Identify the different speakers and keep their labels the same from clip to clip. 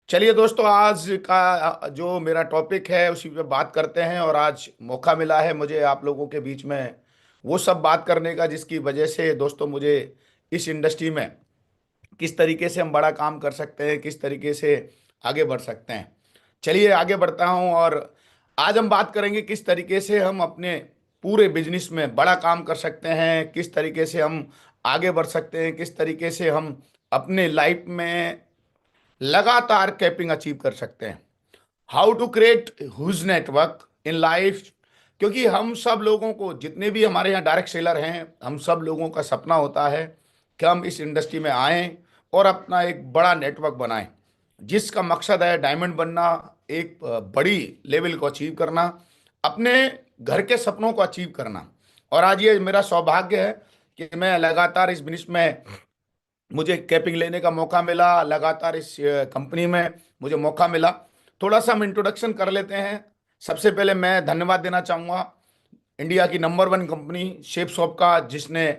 Speaker 1: चलिए दोस्तों, आज का जो मेरा टॉपिक है उसी पे बात करते हैं। और आज मौका मिला है मुझे आप लोगों के बीच में वो सब बात करने का जिसकी वजह से दोस्तों मुझे इस इंडस्ट्री में किस तरीके से हम बड़ा काम कर सकते हैं, किस तरीके से आगे बढ़ सकते हैं। चलिए आगे बढ़ता हूं। और आज हम बात करेंगे किस तरीके से हम अपने पूरे बिजनेस में बड़ा काम कर सकते हैं, किस तरीके से हम आगे बढ़ सकते हैं, किस तरीके से हम अपने लाइफ में लगातार कैपिंग अचीव कर सकते हैं। How to create huge network in life. क्योंकि हम सब लोगों को, जितने भी हमारे यहाँ डायरेक्ट सेलर हैं, हम सब लोगों का सपना होता है कि हम इस इंडस्ट्री में आएं और अपना एक बड़ा नेटवर्क बनाएं, जिसका मकसद है डायमंड बनना, एक बड़ी लेवल को अचीव करना, अपने घर के सपनों को अचीव करना। और आज ये मेरा सौभाग्य है कि मैं लगातार इस बिजनेस में, मुझे कैपिंग लेने का मौका मिला, लगातार इस कंपनी में मुझे मौका मिला। थोड़ा सा हम इंट्रोडक्शन कर लेते हैं। सबसे पहले मैं धन्यवाद देना चाहूँगा इंडिया की number one company shape shop का, जिसने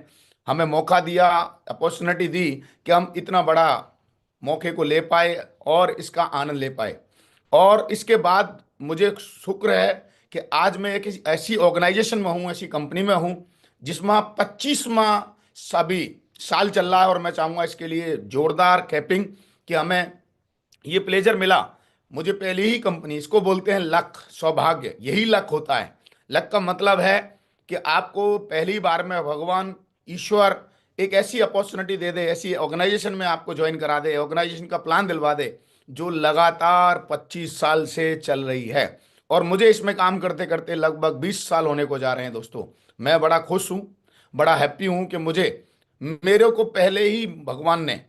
Speaker 1: हमें मौका दिया, अपॉर्चुनिटी दी कि हम इतना बड़ा मौके को ले पाए और इसका आनंद ले पाए। और इसके बाद मुझे शुक्र है कि आज मैं एक ऐसी ऑर्गेनाइजेशन में हूँ, ऐसी कंपनी में हूँ जिसमें 25वां सभी साल चल रहा है। और मैं चाहूँगा इसके लिए जोरदार कैपिंग कि हमें ये प्लेजर मिला। मुझे पहली ही कंपनी, इसको बोलते हैं लक, सौभाग्य, यही लक होता है। लक का मतलब है कि आपको पहली बार में भगवान ईश्वर एक ऐसी अपॉर्चुनिटी दे दे, ऐसी ऑर्गेनाइजेशन में आपको ज्वाइन करा दे, ऑर्गेनाइजेशन का प्लान दिलवा दे जो लगातार 25 साल से चल रही है। और मुझे इसमें काम करते करते लगभग 20 साल होने को जा रहे हैं दोस्तों। मैं बड़ा खुश हूँ, बड़ा हैप्पी हूँ कि मुझे, मेरे को पहले ही भगवान ने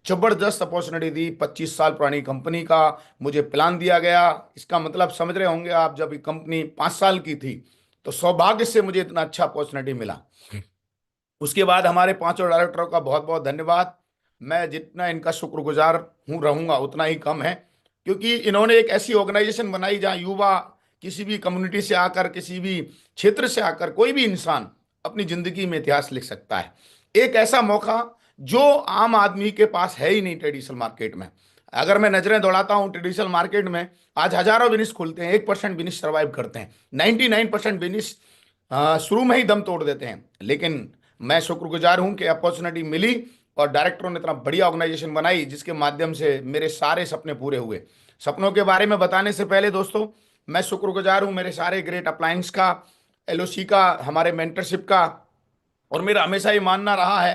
Speaker 1: जबरदस्त अपॉर्चुनिटी दी। 25 साल पुरानी कंपनी का मुझे प्लान दिया गया। इसका मतलब समझ रहे होंगे आप, जब ये कंपनी 5 साल की थी तो सौभाग्य से मुझे इतना अच्छा अपॉर्चुनिटी मिला। उसके बाद हमारे पांचों डायरेक्टरों का बहुत बहुत धन्यवाद। मैं जितना इनका शुक्रगुजार हूँ रहूंगा उतना ही कम है, क्योंकि इन्होंने एक ऐसी ऑर्गेनाइजेशन बनाई जहाँ युवा, किसी भी कम्युनिटी से आकर, किसी भी क्षेत्र से आकर कोई भी इंसान अपनी जिंदगी में इतिहास लिख सकता है। एक ऐसा मौका जो आम आदमी के पास है ही नहीं ट्रेडिशनल मार्केट में। अगर मैं नजरें दौड़ाता हूँ ट्रेडिशनल मार्केट में, आज हजारों बिजनेस खुलते हैं, 1% बिजनेस सर्वाइव करते हैं, 99% बिजनेस शुरू में ही दम तोड़ देते हैं। लेकिन मैं शुक्रगुजार हूं कि अपॉर्चुनिटी मिली और डायरेक्टरों ने इतना बढ़िया ऑर्गेनाइजेशन बनाई जिसके माध्यम से मेरे सारे सपने पूरे हुए। सपनों के बारे में बताने से पहले दोस्तों, मैं शुक्रगुजार हूं मेरे सारे ग्रेट अपलायंस का, एलओसी का, हमारे मेंटरशिप का। और मेरा हमेशा ये मानना रहा है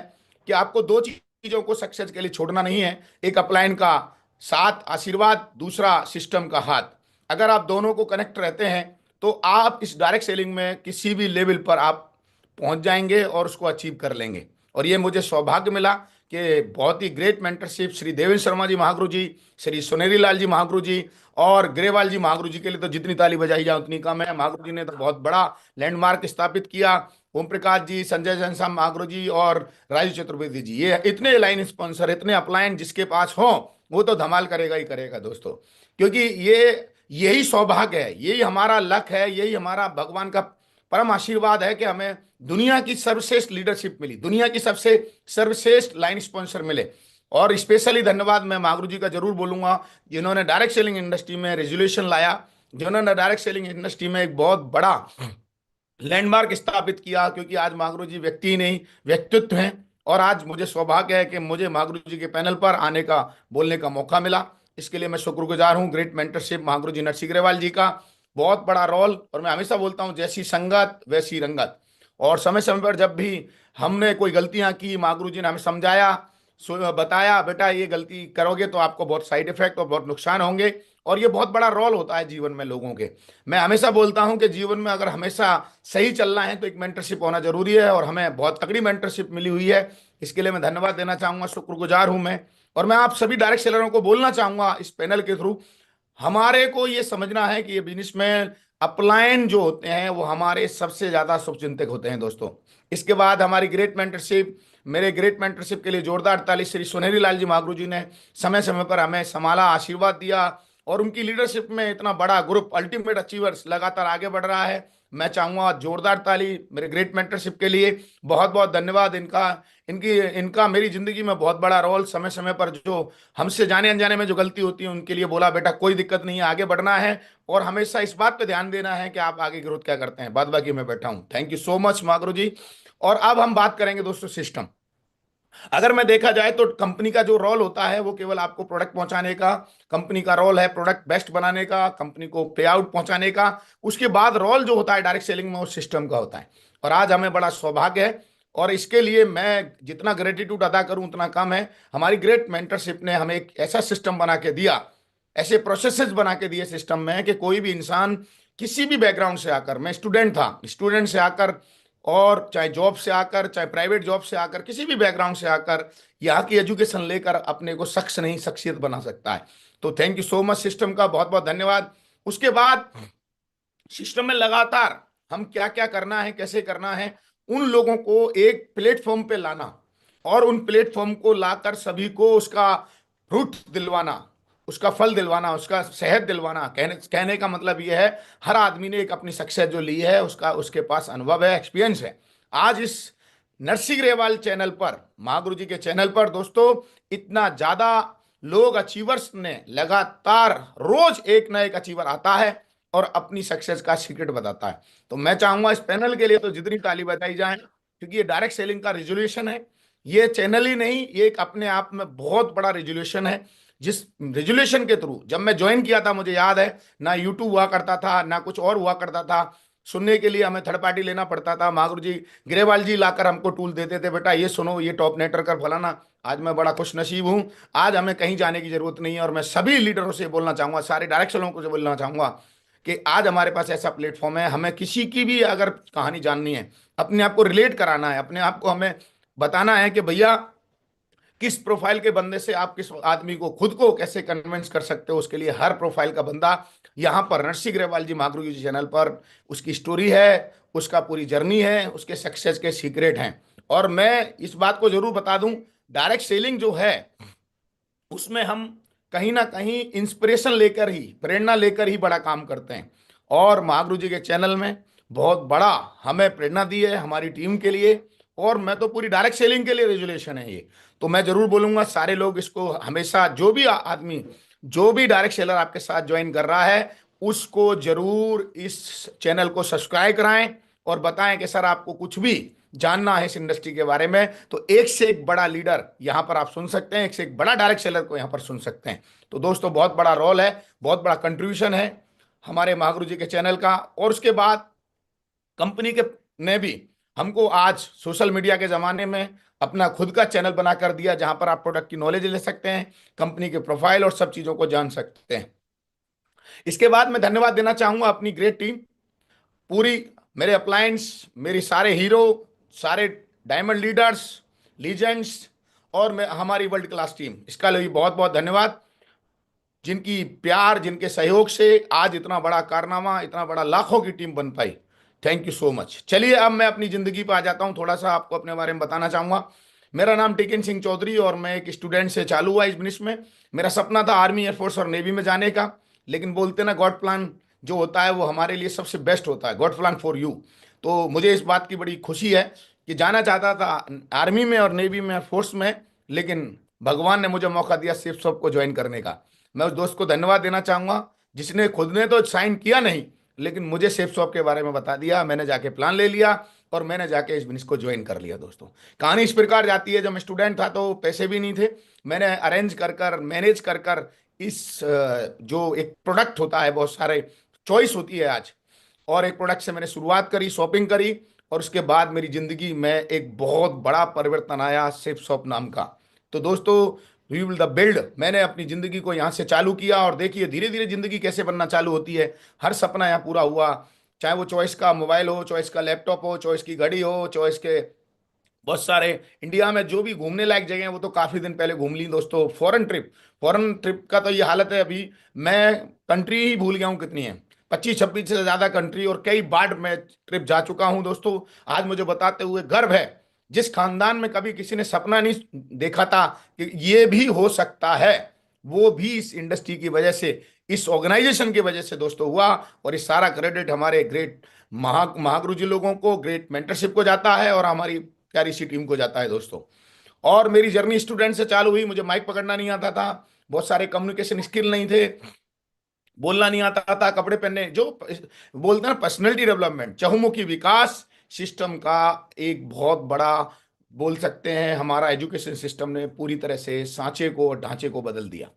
Speaker 1: कि आपको दो चीजों को सक्सेस के लिए छोड़ना नहीं है। एक अपलाइन का साथ, आशीर्वाद, दूसरा सिस्टम का हाथ। अगर आप दोनों को कनेक्ट रहते हैं तो आप इस डायरेक्ट सेलिंग में किसी भी लेवल पर आप पहुंच जाएंगे और उसको अचीव कर लेंगे। और ये मुझे सौभाग्य मिला कि बहुत ही ग्रेट मेंटरशिप श्री देवेंद्र शर्मा जी महागुरु जी, श्री सुनेरी लाल जी महागुरु जी और ग्रेवाल जी महागुरु जी के लिए तो जितनी ताली बजाई जाए उतनी कम है। महागुरु जी ने तो बहुत बड़ा लैंडमार्क स्थापित किया। ओम प्रकाश जी, संजय जैन महागुरु जी और राजू चतुर्वेदी जी, ये इतने लाइन स्पॉन्सर, इतने अपलायन जिसके पास हो वो तो धमाल करेगा ही करेगा दोस्तों। क्योंकि ये यही सौभाग्य है, यही हमारा लक है, यही हमारा भगवान का परम आशीर्वाद है कि हमें दुनिया की सर्वश्रेष्ठ लीडरशिप मिली, दुनिया की सबसे सर्वश्रेष्ठ लाइन स्पॉन्सर मिले। और स्पेशली धन्यवाद मैं महागुरु जी का जरूर बोलूंगा, जिन्होंने डायरेक्ट सेलिंग इंडस्ट्री में रेजुलेशन लाया, जिन्होंने डायरेक्ट सेलिंग इंडस्ट्री में एक बहुत बड़ा लैंडमार्क स्थापित किया। क्योंकि आज महागुरु जी व्यक्ति ही नहीं, व्यक्तित्व हैं। और आज मुझे सौभाग्य है कि मुझे महागुरु जी के पैनल पर आने का, बोलने का मौका मिला। इसके लिए मैं शुक्रगुजार हूँ ग्रेट मेंटरशिप महागुरु जी नरसिंह ग्रेवाल जी का। बहुत बड़ा रोल। और मैं हमेशा बोलता हूँ, जैसी संगत वैसी रंगत। और समय समय पर जब भी हमने कोई गलतियां की, महागुरु जी ने हमें समझाया, बताया बेटा ये गलती करोगे तो आपको बहुत साइड इफेक्ट और बहुत नुकसान होंगे। और ये बहुत बड़ा रोल होता है जीवन में लोगों के। मैं हमेशा बोलता हूं कि जीवन में अगर हमेशा सही चलना है तो एक मेंटरशिप होना जरूरी है, और हमें बहुत तगड़ी मेंटरशिप मिली हुई है। इसके लिए मैं धन्यवाद देना चाहूंगा, शुक्रगुजार हूं मैं। और मैं आप सभी डायरेक्ट सेलरों को बोलना चाहूंगा इस पैनल के थ्रू, हमारे को ये समझना है कि ये बिजनेस में अपलायन जो होते हैं वो हमारे सबसे ज्यादा शुभचिंतक होते हैं दोस्तों। इसके बाद हमारी ग्रेट मेंटरशिप, मेरे ग्रेट मेंटरशिप के लिए जोरदार ताली श्री सुनहरी लाल जी महागुरु जी ने समय समय पर हमें संभाला, आशीर्वाद दिया। और उनकी लीडरशिप में इतना बड़ा ग्रुप अल्टीमेट अचीवर्स लगातार आगे बढ़ रहा है। मैं चाहूंगा जोरदार ताली मेरे ग्रेट मेंटरशिप के लिए। बहुत बहुत धन्यवाद इनका। इनकी इनका मेरी जिंदगी में बहुत बड़ा रोल। समय समय पर जो हमसे जाने अनजाने में जो गलती होती है उनके लिए बोला बेटा कोई दिक्कत नहीं है, आगे बढ़ना है और हमेशा इस बात पे ध्यान देना है कि आप आगे ग्रोथ क्या करते हैं। बाद बाकी मैं बैठा हूँ। थैंक यू सो मच मागरू जी। और अब हम बात करेंगे दोस्तों सिस्टम। अगर मैं देखा जाए तो कंपनी का जो रोल होता है वो केवल आपको प्रोडक्ट पहुंचाने का। कंपनी का रोल है प्रोडक्ट बेस्ट बनाने का, कंपनी को पे आउट पहुंचाने का। उसके बाद रोल जो होता है डायरेक्ट सेलिंग में वो सिस्टम का होता है। और आज हमें बड़ा सौभाग्य है और इसके लिए मैं जितना ग्रेटिट्यूड अदा करूं उतना कम है। हमारी ग्रेट मेंटरशिप ने हमें एक ऐसा सिस्टम बना के दिया, ऐसे प्रोसेसेस बना के दिए सिस्टम में कि कोई भी इंसान किसी भी बैकग्राउंड से आकर, मैं स्टूडेंट था, स्टूडेंट से आकर और चाहे जॉब से आकर, चाहे प्राइवेट जॉब से आकर, किसी भी बैकग्राउंड से आकर यहाँ की एजुकेशन लेकर अपने को शख्स नहीं शख्सियत बना सकता है। तो thank you so much system का, बहुत बहुत धन्यवाद। उसके बाद सिस्टम में लगातार हम क्या क्या करना है, कैसे करना है, उन लोगों को एक प्लेटफॉर्म पे लाना और उन प्लेटफॉर्म को लाकर सभी को उसका फ्रूट दिलवाना, उसका फल दिलवाना, उसका सेहत दिलवाना। कहने का मतलब यह है हर आदमी ने एक अपनी सक्सेस जो ली है उसका उसके पास अनुभव है, एक्सपीरियंस है। आज इस नरसिंह ग्रेवाल चैनल पर, महागुरु जी के चैनल पर दोस्तों, इतना ज्यादा लोग अचीवर्स ने लगातार रोज एक ना एक अचीवर आता है और अपनी सक्सेस का सीक्रेट बताता है। तो मैं चाहूंगा इस पैनल के लिए तो जितनी ताली बजाई जाए, क्योंकि ये डायरेक्ट सेलिंग का रिजोल्यूशन है। ये चैनल ही नहीं, ये एक अपने आप में बहुत बड़ा रिजोल्यूशन है। जिस रिजोल्यूशन के थ्रू जब मैं ज्वाइन किया था, मुझे याद है ना यूट्यूब हुआ करता था ना कुछ और हुआ करता था। सुनने के लिए हमें थर्ड पार्टी लेना पड़ता था। महागुरु जी ग्रेवाल जी लाकर हमको टूल देते थे, बेटा ये सुनो, ये टॉप नेटवर्क का फलाना। आज मैं बड़ा खुश नसीब हूं, आज हमें कहीं जाने की जरूरत नहीं है। और मैं सभी लीडरों से बोलना चाहूंगा, सारे डायरेक्ट लोगों को बोलना चाहूंगा कि आज हमारे पास ऐसा प्लेटफॉर्म है। हमें किसी की भी अगर कहानी जाननी है, अपने आप को रिलेट कराना है, अपने आप को हमें बताना है कि भैया किस प्रोफाइल के बंदे से आप किस आदमी को खुद को कैसे कन्विंस कर सकते हो, उसके लिए हर प्रोफाइल का बंदा यहाँ पर नरसिंह ग्रेवाल जी महागुरु जी चैनल पर, उसकी स्टोरी है, उसका पूरी जर्नी है, उसके सक्सेस के सीक्रेट हैं। और मैं इस बात को जरूर बता दूं, डायरेक्ट सेलिंग जो है उसमें हम कहीं ना कहीं इंस्पिरेशन लेकर ही, प्रेरणा लेकर ही बड़ा काम करते हैं। और महागुरु जी के चैनल में बहुत बड़ा हमें प्रेरणा दी है हमारी टीम के लिए। और मैं तो पूरी डायरेक्ट सेलिंग के लिए रेजुलेशन है ये। तो मैं जरूर बोलूंगा सारे लोग इसको हमेशा, जो भी आदमी, जो भी डायरेक्ट सेलर आपके साथ ज्वाइन कर रहा है, उसको जरूर इस चैनल को सब्सक्राइब कराएं और बताएं कि सर आपको कुछ भी जानना है इस इंडस्ट्री के बारे में तो एक से एक बड़ा लीडर यहां पर आप सुन सकते हैं, एक से एक बड़ा डायरेक्ट सेलर को यहां पर सुन सकते हैं। तो दोस्तों बहुत बड़ा रोल है, बहुत बड़ा कंट्रीब्यूशन है हमारे महागुरु जी के चैनल का। और उसके बाद कंपनी के ने भी हमको आज सोशल मीडिया के जमाने में अपना खुद का चैनल बना कर दिया, जहां पर आप प्रोडक्ट की नॉलेज ले सकते हैं, कंपनी के प्रोफाइल और सब चीजों को जान सकते हैं। इसके बाद मैं धन्यवाद देना चाहूंगा अपनी ग्रेट टीम पूरी, मेरे अप्लायंस, मेरी सारे हीरो, सारे डायमंड लीडर्स, लीजेंड्स और मैं हमारी वर्ल्ड क्लास टीम, इसका लिए बहुत बहुत धन्यवाद। जिनकी प्यार, जिनके सहयोग से आज इतना बड़ा कारनामा, इतना बड़ा लाखों की टीम बन पाई। Thank you so much. चलिए अब मैं अपनी जिंदगी पे आ जाता हूं, थोड़ा सा आपको अपने बारे में बताना चाहूंगा। मेरा नाम टिकन सिंह चौधरी और मैं एक स्टूडेंट से चालू हुआ इस बिजनेस में। मेरा सपना था आर्मी, एयरफोर्स और नेवी में जाने का, लेकिन बोलते ना गॉड प्लान जो होता है वो हमारे लिए सबसे बेस्ट होता है, गॉड प्लान फॉर यू। तो मुझे इस बात की बड़ी खुशी है कि जाना चाहता था आर्मी में और नेवी में, एयरफोर्स में, लेकिन भगवान ने मुझे मौका दिया सिर्फ सबको ज्वाइन करने का। मैं उस दोस्त को धन्यवाद देना चाहूंगा जिसने खुद ने तो साइन किया नहीं, लेकिन मुझे सेफ शॉप के बारे में बता दिया। मैंने जाके प्लान ले लिया और मैंने जाके इस बिजनेस को ज्वाइन कर लिया। दोस्तों कहानी इस प्रकार जाती है, जब मैं स्टूडेंट था तो पैसे भी नहीं थे, मैंने अरेंज कर कर, मैनेज कर कर इस जो एक प्रोडक्ट होता है, बहुत सारे चॉइस होती है आज, और एक प्रोडक्ट से मैंने शुरुआत करी, शॉपिंग करी। और उसके बाद मेरी जिंदगी में एक बहुत बड़ा परिवर्तन आया सेफ शॉप नाम का। तो दोस्तों वी विल द बिल्ड, मैंने अपनी जिंदगी को यहाँ से चालू किया और देखिए धीरे धीरे जिंदगी कैसे बनना चालू होती है। हर सपना यहाँ पूरा हुआ, चाहे वो चॉइस का मोबाइल हो, चॉइस का लैपटॉप हो, चॉइस की घड़ी हो, चॉइस के बहुत सारे इंडिया में जो भी घूमने लायक जगह है वो तो काफी दिन पहले घूम ली दोस्तों। फॉरेन ट्रिप, फॉरेन ट्रिप का तो ये हालत है, अभी मैं कंट्री ही भूल गया हूँ कितनी है, 25-26 से ज्यादा कंट्री और कई बार मैं ट्रिप जा चुका हूं दोस्तों। आज मुझे बताते हुए गर्व है, जिस खानदान में कभी किसी ने सपना नहीं देखा था कि ये भी हो सकता है, वो भी इस इंडस्ट्री की वजह से, इस ऑर्गेनाइजेशन की वजह से दोस्तों हुआ। और इस सारा क्रेडिट हमारे ग्रेट महागुरु जी लोगों को, ग्रेट मेंटरशिप को जाता है और हमारी प्यारी सी टीम को जाता है दोस्तों। और मेरी जर्नी स्टूडेंट से चालू हुई, मुझे माइक पकड़ना नहीं आता था, बहुत सारे कम्युनिकेशन स्किल नहीं थे, बोलना नहीं आता था, कपड़े पहनने जो बोलते हैं ना पर्सनैलिटी डेवलपमेंट, चहुमुखी विकास सिस्टम का एक बहुत बड़ा बोल सकते हैं, हमारा एजुकेशन सिस्टम ने पूरी तरह से सांचे को और ढांचे को बदल दिया।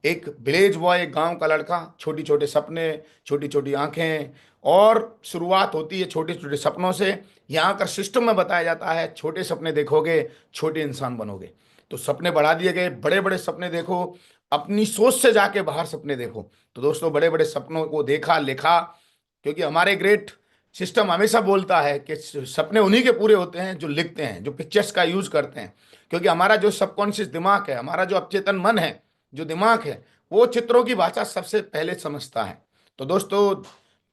Speaker 1: एक विलेज बॉय, एक गांव का लड़का, छोटी छोटे सपने, छोटी छोटी आंखें, और शुरुआत होती है छोटे छोटे सपनों से। यहाँ का सिस्टम में बताया जाता है छोटे सपने देखोगे छोटे इंसान बनोगे। तो सपने बढ़ा दिए गए, बड़े बड़े सपने देखो, अपनी सोच से जाके बाहर सपने देखो। तो दोस्तों बड़े बड़े सपनों को देखा, लिखा, क्योंकि हमारे ग्रेट सिस्टम हमेशा बोलता है कि सपने उन्हीं के पूरे होते हैं जो लिखते हैं, जो पिक्चर्स का यूज करते हैं। क्योंकि हमारा जो सबकॉन्शियस दिमाग है, हमारा जो अवचेतन मन है, जो दिमाग है, वो चित्रों की भाषा सबसे पहले समझता है। तो दोस्तों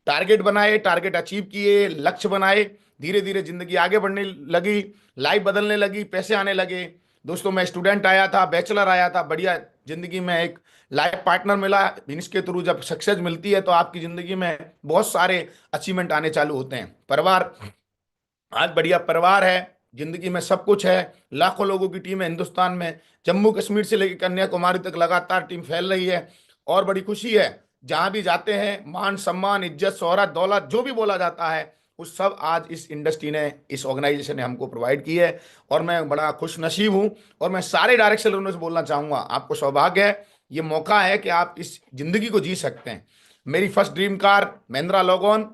Speaker 1: टारगेट बनाए, टारगेट अचीव किए, लक्ष्य बनाए, धीरे धीरे जिंदगी आगे बढ़ने लगी, लाइफ बदलने लगी, पैसे आने लगे। दोस्तों मैं स्टूडेंट आया था, बैचलर आया था, बढ़िया जिंदगी में एक लाइफ पार्टनर मिला। इसके थ्रू जब सक्सेस मिलती है तो आपकी जिंदगी में बहुत सारे अचीवमेंट आने चालू होते हैं। परिवार, आज बढ़िया परिवार है, जिंदगी में सब कुछ है, लाखों लोगों की टीम है हिंदुस्तान में, जम्मू कश्मीर से लेकर कन्याकुमारी तक लगातार टीम फैल रही है। और बड़ी खुशी है, जहां भी जाते हैं मान सम्मान, इज्जत, शोहरत, दौलत जो भी बोला जाता है वो सब आज इस इंडस्ट्री ने, इस ऑर्गेनाइजेशन ने हमको प्रोवाइड की है। और मैं बड़ा खुश नसीब हूं। और मैं सारे डायरेक्टर से बोलना चाहूंगा, आपको सौभाग्य है, ये मौका है कि आप इस जिंदगी को जी सकते हैं। मेरी फर्स्ट ड्रीम कार महिंद्रा लोगोन,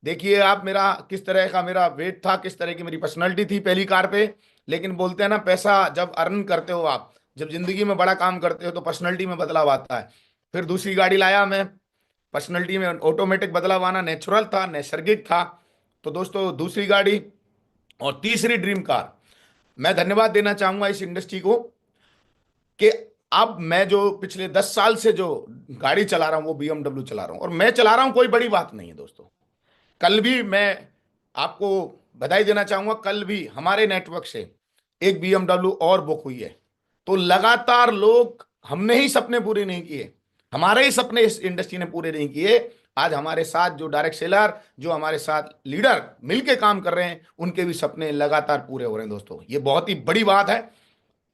Speaker 1: देखिए आप मेरा किस तरह का मेरा वेट था, किस तरह की मेरी पर्सनैलिटी थी पहली कार पे। लेकिन बोलते हैं ना, पैसा जब अर्न करते हो आप, जब जिंदगी में बड़ा काम करते हो तो पर्सनैलिटी में बदलाव आता है। फिर दूसरी गाड़ी लाया मैं, पर्सनैलिटी में ऑटोमेटिक बदलाव आना नेचुरल था, नैसर्गिक था। तो दोस्तों दूसरी गाड़ी और तीसरी ड्रीम कार, मैं धन्यवाद देना चाहूंगा इस इंडस्ट्री को कि अब मैं जो पिछले 10 साल से जो गाड़ी चला रहा हूं वो BMW चला रहा हूं। और मैं चला रहा हूं, कोई बड़ी बात नहीं है दोस्तों। कल भी मैं आपको बधाई देना चाहूंगा, कल भी हमारे नेटवर्क से एक BMW और बुक हुई है। तो लगातार लोग, हमने ही सपने पूरे नहीं किए, हमारे ही सपने इस इंडस्ट्री ने पूरे नहीं किए। आज हमारे साथ जो डायरेक्ट सेलर, जो हमारे साथ लीडर मिलके काम कर रहे हैं, उनके भी सपने लगातार पूरे हो रहे हैं दोस्तों। ये बहुत ही बड़ी बात है।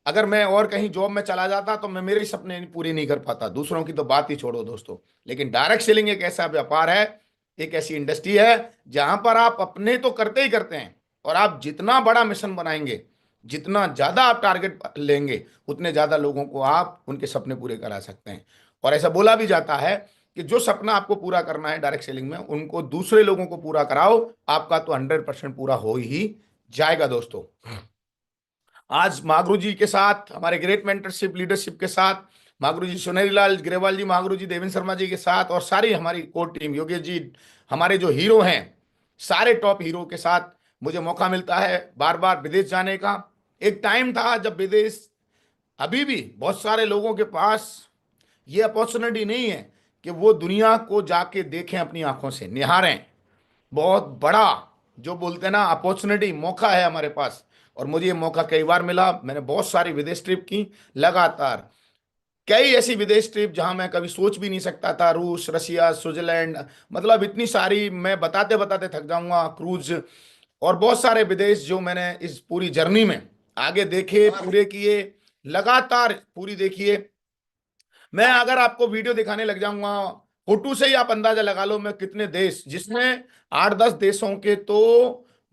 Speaker 1: अगर मैं और कहीं जॉब में चला जाता तो मैं मेरे सपने पूरे नहीं कर पाता, दूसरों की तो बात ही छोड़ो दोस्तों। लेकिन डायरेक्ट सेलिंग एक ऐसा व्यापार है, एक ऐसी इंडस्ट्री है जहां पर आप अपने तो करते ही करते हैं, और आप जितना बड़ा मिशन बनाएंगे, जितना ज्यादा आप टारगेट लेंगे, उतने ज्यादा लोगों को आप उनके सपने पूरे करा सकते हैं। और ऐसा बोला भी जाता है कि जो सपना आपको पूरा करना है डायरेक्ट सेलिंग में, उनको दूसरे लोगों को पूरा कराओ, आपका तो 100% पूरा हो ही जाएगा दोस्तों। आज महागुरु जी के साथ, हमारे ग्रेट मेंटरशिप लीडरशिप के साथ, महागुरु जी सुनेरी लाल ग्रेवाल जी, महागुरु जी देवेंद्र शर्मा जी के साथ, और सारी हमारी कोर टीम, योगेश जी, हमारे जो हीरो हैं, सारे टॉप हीरो के साथ मुझे मौका मिलता है बार बार विदेश जाने का। एक टाइम था जब विदेश, अभी भी बहुत सारे लोगों के पास ये अपॉर्चुनिटी नहीं है कि वो दुनिया को जाके देखें, अपनी आंखों से निहारें। बहुत बड़ा जो बोलते हैं ना अपॉर्चुनिटी, मौका है हमारे पास। और मुझे ये मौका कई बार मिला, मैंने बहुत सारी विदेश ट्रिप की लगातार, कई ऐसी विदेश ट्रिप जहां मैं कभी सोच भी नहीं सकता था, रूस, रशिया, स्विट्जरलैंड, मतलब इतनी सारी, मैं बताते बताते थक जाऊंगा, क्रूज। और बहुत सारे विदेश जो मैंने इस पूरी जर्नी में आगे देखे, पूरे किए, लगातार पूरी देखिए। मैं अगर आपको वीडियो दिखाने लग जाऊंगा, फोटो से ही आप अंदाजा लगा लो मैं कितने देश, जिसमें 8-10 देशों के तो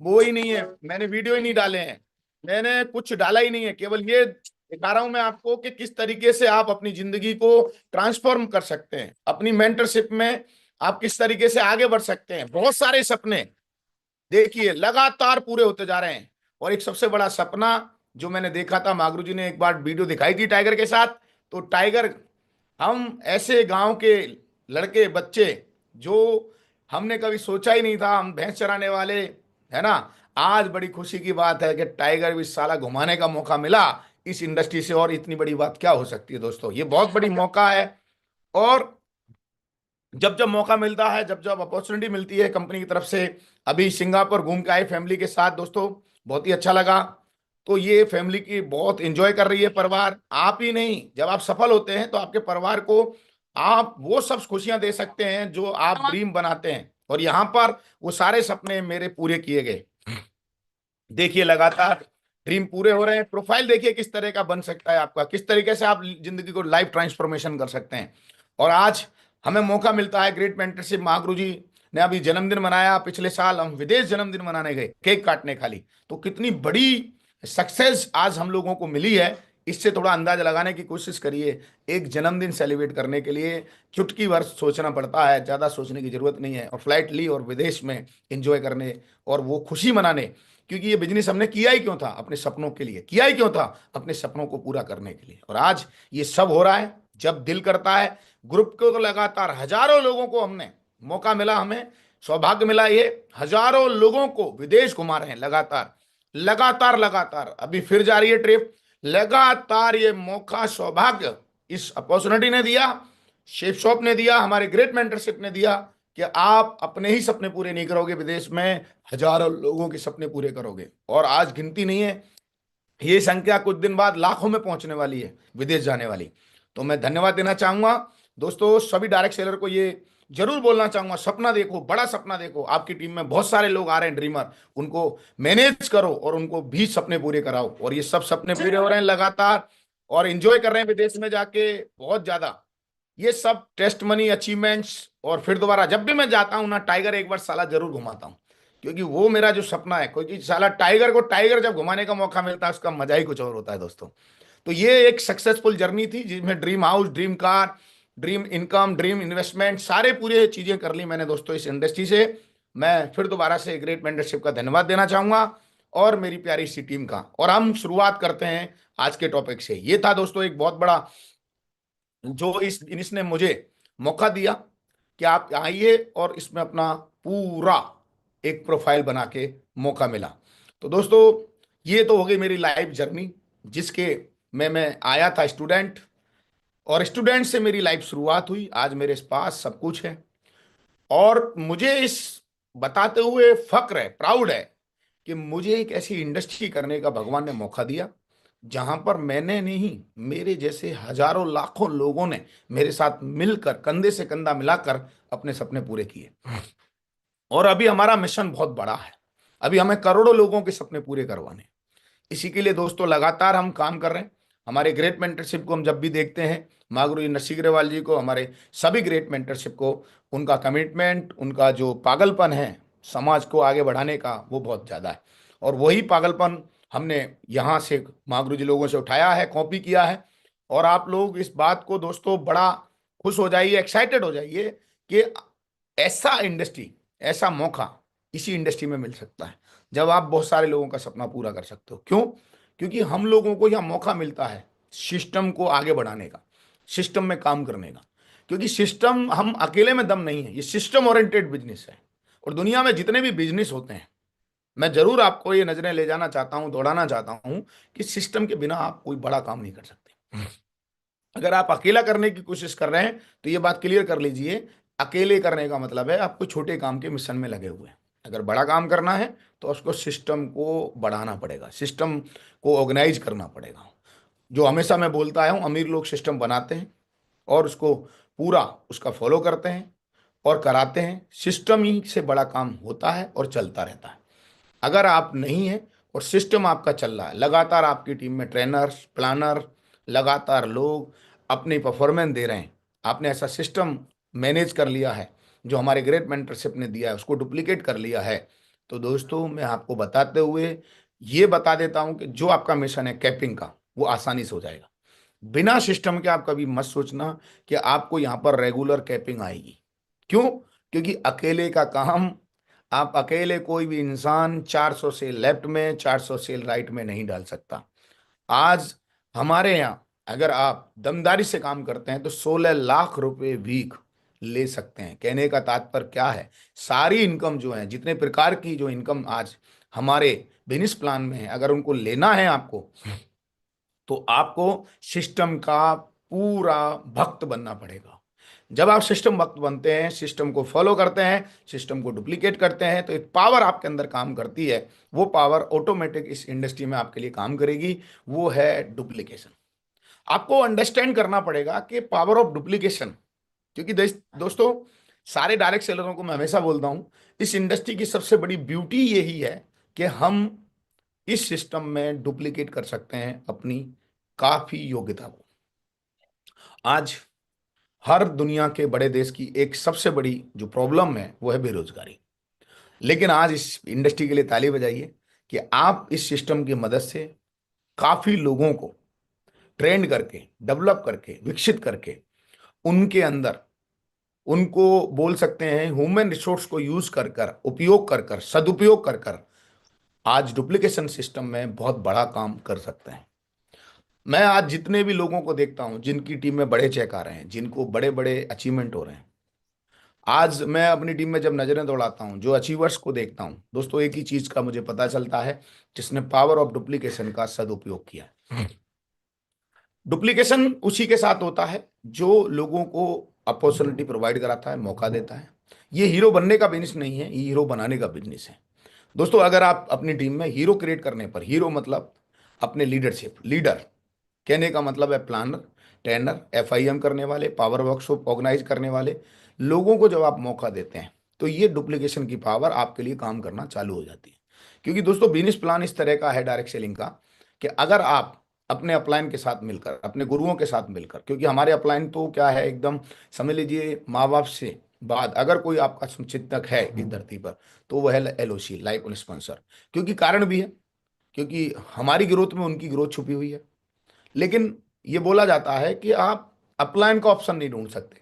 Speaker 1: वो ही नहीं है, मैंने वीडियो ही नहीं डाले हैं, मैंने कुछ डाला ही नहीं है। केवल ये दिखा रहा हूं मैं आपको कि किस तरीके से आप अपनी जिंदगी को ट्रांसफॉर्म कर सकते हैं, अपनी मेंटरशिप में आप किस तरीके से आगे बढ़ सकते हैं। बहुत सारे सपने देखिए लगातार पूरे होते जा रहे हैं। और एक सबसे बड़ा सपना जो मैंने देखा था, मागरू जी ने एक बार वीडियो दिखाई थी टाइगर के साथ। तो टाइगर, हम ऐसे गांव के लड़के बच्चे जो हमने कभी सोचा ही नहीं था, हम भैंस चराने वाले, है ना। आज बड़ी खुशी की बात है कि टाइगर भी साला घुमाने का मौका मिला इस इंडस्ट्री से, और इतनी बड़ी बात क्या हो सकती है दोस्तों, ये बहुत बड़ी मौका है। और जब जब मौका मिलता है, जब जब अपॉर्चुनिटी मिलती है कंपनी की तरफ से, अभी सिंगापुर घूम के आए फैमिली के साथ दोस्तों, बहुत ही अच्छा लगा। तो ये फैमिली की बहुत एंजॉय कर रही है परिवार। आप ही नहीं, जब आप सफल होते हैं तो आपके परिवार को आप वो सब खुशियां दे सकते हैं जो आप ड्रीम बनाते हैं। और यहाँ पर वो सारे सपने मेरे पूरे किए गए। देखिए लगातार ड्रीम पूरे हो रहे हैं, प्रोफाइल देखिए किस तरह का बन सकता है आपका, किस तरीके से आप जिंदगी को लाइफ ट्रांसफॉर्मेशन कर सकते हैं। और आज हमें मौका मिलता है, ग्रेट मेंटरशिप महागुरु जी ने अभी जन्मदिन मनाया, पिछले साल हम विदेश जन्मदिन मनाने गए, केक काटने खाली। तो कितनी बड़ी सक्सेस आज हम लोगों को मिली है, इससे थोड़ा अंदाजा लगाने की कोशिश करिए। एक जन्मदिन सेलिब्रेट करने के लिए चुटकी भर सोचना पड़ता है, ज़्यादा सोचने की जरूरत नहीं है, और फ्लाइट ली और विदेश में एंजॉय करने और वो खुशी मनाने। क्योंकि ये बिजनेस हमने किया ही क्यों था? अपने सपनों के लिए किया ही क्यों था? अपने सपनों को पूरा करने के लिए। और आज ये सब हो रहा है जब दिल करता है। ग्रुप को तो लगातार हजारों लोगों को हमने मौका मिला, हमें सौभाग्य मिला, ये हजारों लोगों को विदेश घुमा रहे हैं लगातार लगातार लगातार। अभी फिर जा रही है ट्रिप लगातार। ये मौका, सौभाग्य इस अपॉर्चुनिटी ने दिया, शेफ शॉप ने दिया, हमारे ग्रेट मेंटरशिप ने दिया कि आप अपने ही सपने पूरे नहीं करोगे, विदेश में हजारों लोगों के सपने पूरे करोगे। और आज गिनती नहीं है, ये संख्या कुछ दिन बाद लाखों में पहुंचने वाली है विदेश जाने वाली। तो मैं धन्यवाद देना चाहूंगा दोस्तों सभी डायरेक्ट सेलर को, ये जरूर बोलना चाहूंगा, सपना देखो, बड़ा सपना देखो। आपकी टीम में बहुत सारे लोग आ रहे हैं ड्रीमर, उनको मैनेज करो और उनको भी सपने पूरे कराओ। और ये सब सपने पूरे हो रहे हैं लगातार, और एंजॉय कर रहे हैं विदेश में जाके बहुत ज्यादा। ये सब टेस्ट मनी अचीवमेंट्स। और फिर दोबारा जब भी मैं जाता हूं ना, टाइगर एक बार साला जरूर घुमाता हूं, क्योंकि वो मेरा जो सपना है। क्योंकि साला टाइगर को टाइगर जब घुमाने का मौका मिलता है, उसका मजा ही कुछ और होता है दोस्तों। तो ये एक सक्सेसफुल जर्नी थी जिसमें dream house, dream car, dream income, dream investment, सारे पूरे चीजें कर ली मैंने दोस्तों इस इंडस्ट्री से। मैं फिर दोबारा से ग्रेट मेंटरशिप का धन्यवाद देना चाहूंगा और मेरी प्यारी सी टीम का। और हम शुरुआत करते हैं आज के टॉपिक से। ये था दोस्तों एक बहुत बड़ा जो इसने मुझे मौका दिया कि आप आइए और इसमें अपना पूरा एक प्रोफाइल बना के मौका मिला। तो दोस्तों ये तो हो गई मेरी लाइफ जर्नी, जिसके में मैं आया था स्टूडेंट, और स्टूडेंट से मेरी लाइफ शुरुआत हुई। आज मेरे पास सब कुछ है, और मुझे इस बताते हुए फक्र है, प्राउड है कि मुझे एक ऐसी इंडस्ट्री करने का भगवान ने मौका दिया जहां पर मैंने नहीं, मेरे जैसे हजारों लाखों लोगों ने मेरे साथ मिलकर कंधे से कंधा मिलाकर अपने सपने पूरे किए। और अभी हमारा मिशन बहुत बड़ा है, अभी हमें करोड़ों लोगों के सपने पूरे करवाने। इसी के लिए दोस्तों लगातार हम काम कर रहे हैं। हमारे ग्रेट मेंटरशिप को हम जब भी देखते हैं, महागुरु जी नरसिंह अग्रवाल जी को, हमारे सभी ग्रेट मेंटरशिप को, उनका कमिटमेंट, उनका जो पागलपन है समाज को आगे बढ़ाने का, वो बहुत ज़्यादा है। और वही पागलपन हमने यहाँ से महागुरु जी लोगों से उठाया है, कॉपी किया है। और आप लोग इस बात को दोस्तों बड़ा खुश हो जाइए, एक्साइटेड हो जाइए कि ऐसा इंडस्ट्री, ऐसा मौका इसी इंडस्ट्री में मिल सकता है जब आप बहुत सारे लोगों का सपना पूरा कर सकते हो। क्यों? क्योंकि हम लोगों को यह मौका मिलता है सिस्टम को आगे बढ़ाने का, सिस्टम में काम करने का। क्योंकि सिस्टम, हम अकेले में दम नहीं है, ये सिस्टम ओरिएंटेड बिजनेस है। और दुनिया में जितने भी बिजनेस होते हैं, मैं जरूर आपको ये नजरें ले जाना चाहता हूं, दौड़ाना चाहता हूं कि सिस्टम के बिना आप कोई बड़ा काम नहीं कर सकते। अगर आप अकेला करने की कोशिश कर रहे हैं तो ये बात क्लियर कर लीजिए, अकेले करने का मतलब है आप कोई छोटे काम के मिशन में लगे हुए हैं। अगर बड़ा काम करना है तो उसको सिस्टम को बढ़ाना पड़ेगा, सिस्टम को ऑर्गेनाइज करना पड़ेगा। जो हमेशा मैं बोलता आया हूं, अमीर लोग सिस्टम बनाते हैं और उसको पूरा उसका फॉलो करते हैं और कराते हैं। सिस्टम ही से बड़ा काम होता है और चलता रहता है। अगर आप नहीं है और सिस्टम आपका चल रहा है, लगातार आपकी टीम में ट्रेनर्स, प्लानर, लगातार लोग अपनी परफॉर्मेंस दे रहे हैं, आपने ऐसा सिस्टम मैनेज कर लिया है जो हमारे ग्रेट मेंटरशिप ने दिया है, उसको डुप्लीकेट कर लिया है, तो दोस्तों मैं आपको बताते हुए ये बता देता हूं कि जो आपका मिशन है कैपिंग का, वो आसानी से हो जाएगा। बिना सिस्टम के आप कभी मत सोचना कि आपको यहाँ पर रेगुलर कैपिंग आएगी। क्यों? क्योंकि अकेले का काम, आप अकेले कोई भी इंसान 400 सेल लेफ्ट में 400 सेल राइट में नहीं डाल सकता। आज हमारे यहाँ अगर आप दमदारी से काम करते हैं तो 16 लाख रुपए वीक ले सकते हैं। कहने का तात्पर्य क्या है? सारी इनकम जो है, जितने प्रकार की जो इनकम आज हमारे बिजनेस प्लान में है, अगर उनको लेना है आपको, तो आपको सिस्टम का पूरा भक्त बनना पड़ेगा। जब आप सिस्टम भक्त बनते हैं, सिस्टम को फॉलो करते हैं, सिस्टम को डुप्लीकेट करते हैं, तो एक पावर आपके अंदर काम करती है। वो पावर ऑटोमेटिक इस इंडस्ट्री में आपके लिए काम करेगी, वो है डुप्लीकेशन। आपको अंडरस्टैंड करना पड़ेगा कि पावर ऑफ डुप्लीकेशन। क्योंकि दोस्तों सारे डायरेक्ट सेलरों को मैं हमेशा बोलता हूं, इस इंडस्ट्री की सबसे बड़ी ब्यूटी यही है कि हम इस सिस्टम में डुप्लीकेट कर सकते हैं अपनी काफी योग्यता को। आज हर दुनिया के बड़े देश की एक सबसे बड़ी जो प्रॉब्लम है वो है बेरोजगारी। लेकिन आज इस इंडस्ट्री के लिए ताली बजाइए कि आप इस सिस्टम की मदद से काफी लोगों को ट्रेंड करके, डेवलप करके, विकसित करके, उनके अंदर उनको बोल सकते हैं ह्यूमन रिसोर्स को यूज कर कर, उपयोग कर कर, सदुपयोग कर कर आज डुप्लीकेशन सिस्टम में बहुत बड़ा काम कर सकते हैं। मैं आज जितने भी लोगों को देखता हूं जिनकी टीम में बड़े चेक आ रहे हैं, जिनको बड़े बड़े अचीवमेंट हो रहे हैं, आज मैं अपनी टीम में जब नजरें दौड़ाता हूं, जो अचीवर्स को देखता हूं, दोस्तों एक ही चीज का मुझे पता चलता है, जिसने पावर ऑफ डुप्लीकेशन का सदुपयोग किया है। डुप्लीकेशन उसी के साथ होता है जो लोगों को अपॉर्चुनिटी प्रोवाइड कराता है, मौका देता है। ये हीरो बनने का बिजनेस नहीं है, ये हीरो बनाने का बिजनेस है। दोस्तों अगर आप अपनी टीम में हीरो क्रिएट करने पर, हीरो मतलब अपने लीडरशिप, लीडर कहने का मतलब है प्लानर, ट्रेनर, एफआईएम करने वाले, पावर वर्कशॉप ऑर्गेनाइज करने वाले लोगों को जब आप मौका देते हैं तो ये डुप्लीकेशन की पावर आपके लिए काम करना चालू हो जाती है। क्योंकि दोस्तों बिजनेस प्लान इस तरह का है डायरेक्ट सेलिंग का कि अगर आप अपने अपलाइन के साथ मिलकर, अपने गुरुओं के साथ मिलकर, क्योंकि हमारे अपलाइन तो क्या है, एकदम समझ लीजिए माँ बाप से बाद अगर कोई आपका चिंतक है इस धरती पर तो वह है एलओसी, लाइफ स्पॉन्सर। क्योंकि कारण भी है, क्योंकि हमारी ग्रोथ में उनकी ग्रोथ छुपी हुई है। लेकिन ये बोला जाता है कि आप अपलाइन का ऑप्शन नहीं ढूंढ सकते,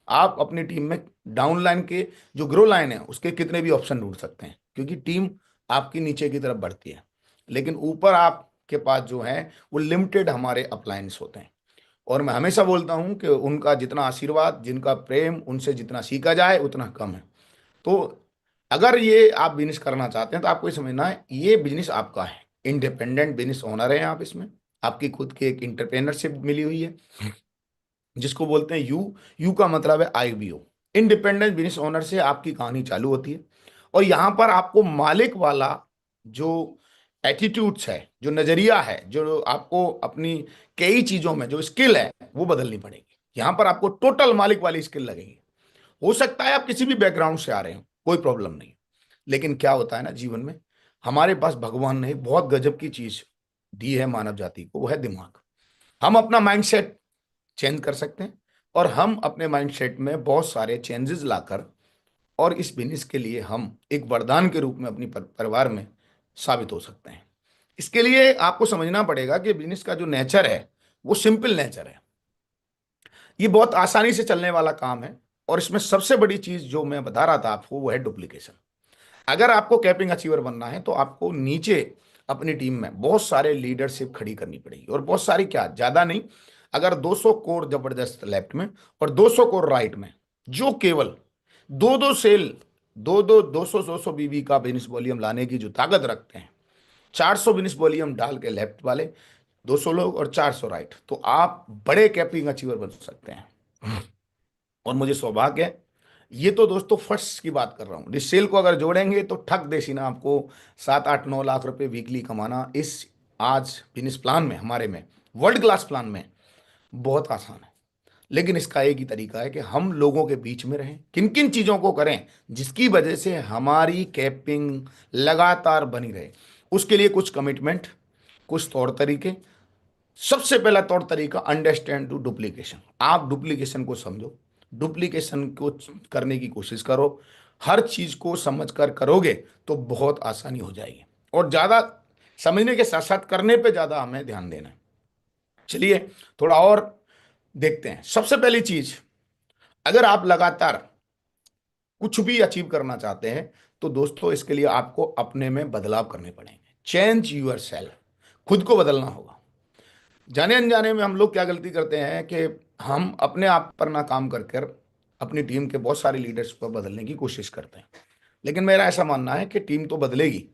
Speaker 1: आप अपनी टीम में डाउनलाइन के जो ग्रो लाइन है उसके कितने भी ऑप्शन ढूंढ सकते हैं, क्योंकि टीम आपकी नीचे की तरफ बढ़ती है। लेकिन ऊपर आपके पास जो है वो लिमिटेड हमारे अपलाइंस होते हैं। और मैं हमेशा बोलता हूं कि उनका जितना आशीर्वाद, जिनका प्रेम, उनसे जितना सीखा जाए उतना कम है। तो अगर ये आप बिजनेस करना चाहते हैं तो आपको ये समझना है ये बिजनेस आपका है, इंडिपेंडेंट बिजनेस ओनर है आप इसमें, आपकी खुद की एक इंटरप्रेनरशिप मिली हुई है जिसको बोलते हैं यू। यू का मतलब है आईबीओ, इंडिपेंडेंट बिजनेस ओनर से आपकी कहानी चालू होती है। और यहां पर आपको मालिक वाला जो एटीट्यूड्स है, जो नजरिया है, जो आपको अपनी कई चीजों में जो स्किल है वो बदलनी पड़ेगी। यहां पर आपको टोटल मालिक वाली स्किल लगेगी। हो सकता है आप किसी भी बैकग्राउंड से आ रहे हो, कोई प्रॉब्लम नहीं। लेकिन क्या होता है ना जीवन में, हमारे पास भगवान ने बहुत गजब की चीज दी है मानव जाति को, वो है दिमाग। हम अपना माइंडसेट चेंज कर सकते हैं और हम अपने माइंडसेट में बहुत सारे चेंजेस लाकर और इस बिजनेस के लिए हम एक वरदान के रूप में अपनी परिवार में साबित हो सकते हैं। इसके लिए आपको समझना पड़ेगा कि बिजनेस का जो नेचर है वो सिंपल नेचर है, ये बहुत आसानी से चलने वाला काम है। और इसमें सबसे बड़ी चीज जो मैं बता रहा था आपको वो है डुप्लीकेशन। अगर आपको कैपिंग अचीवर बनना है तो आपको नीचे अपनी टीम में बहुत सारे लीडरशिप खड़ी करनी पड़ेगी, और बहुत सारी क्या, ज्यादा नहीं। अगर 200 कोर जबरदस्त लेफ्ट में और 200 कोर राइट में, जो केवल दो दो सेल, दो सौ बीबी का बिजनेस वॉल्यूम लाने की जो ताकत रखते हैं, 400 बिजनेस वॉल्यूम डाल के लेफ्ट वाले, 200 लोग और 400 राइट, तो आप बड़े कैपिंग अचीवर बन सकते हैं। और मुझे सौभाग्य है, ये तो दोस्तों फर्स्ट की बात कर रहा हूँ, इस सेल को अगर जोड़ेंगे तो ठग देसी ना आपको 7 8 9 लाख रुपए वीकली कमाना इस आज बिजनेस प्लान में, हमारे में वर्ल्ड क्लास प्लान में बहुत आसान है। लेकिन इसका एक ही तरीका है कि हम लोगों के बीच में रहें, किन किन चीजों को करें जिसकी वजह से हमारी कैपिंग लगातार बनी रहे। उसके लिए कुछ कमिटमेंट, कुछ तौर तरीके। सबसे पहला तौर तरीका, अंडरस्टैंड टू डुप्लीकेशन। आप डुप्लीकेशन को समझो, डुप्लीकेशन को करने की कोशिश करो। हर चीज को समझकर करोगे तो बहुत आसानी हो जाएगी। और ज्यादा समझने के साथ साथ करने पे ज्यादा हमें ध्यान देना है। चलिए थोड़ा और देखते हैं। सबसे पहली चीज, अगर आप लगातार कुछ भी अचीव करना चाहते हैं तो दोस्तों इसके लिए आपको अपने में बदलाव करने पड़ेंगे। चेंज यूर सेल्फ, खुद को बदलना होगा। जाने अनजाने में हम लोग क्या गलती करते हैं कि हम अपने आप पर ना काम कर कर अपनी टीम के बहुत सारे लीडर्स को बदलने की कोशिश करते हैं। लेकिन मेरा ऐसा मानना है कि टीम तो बदलेगी,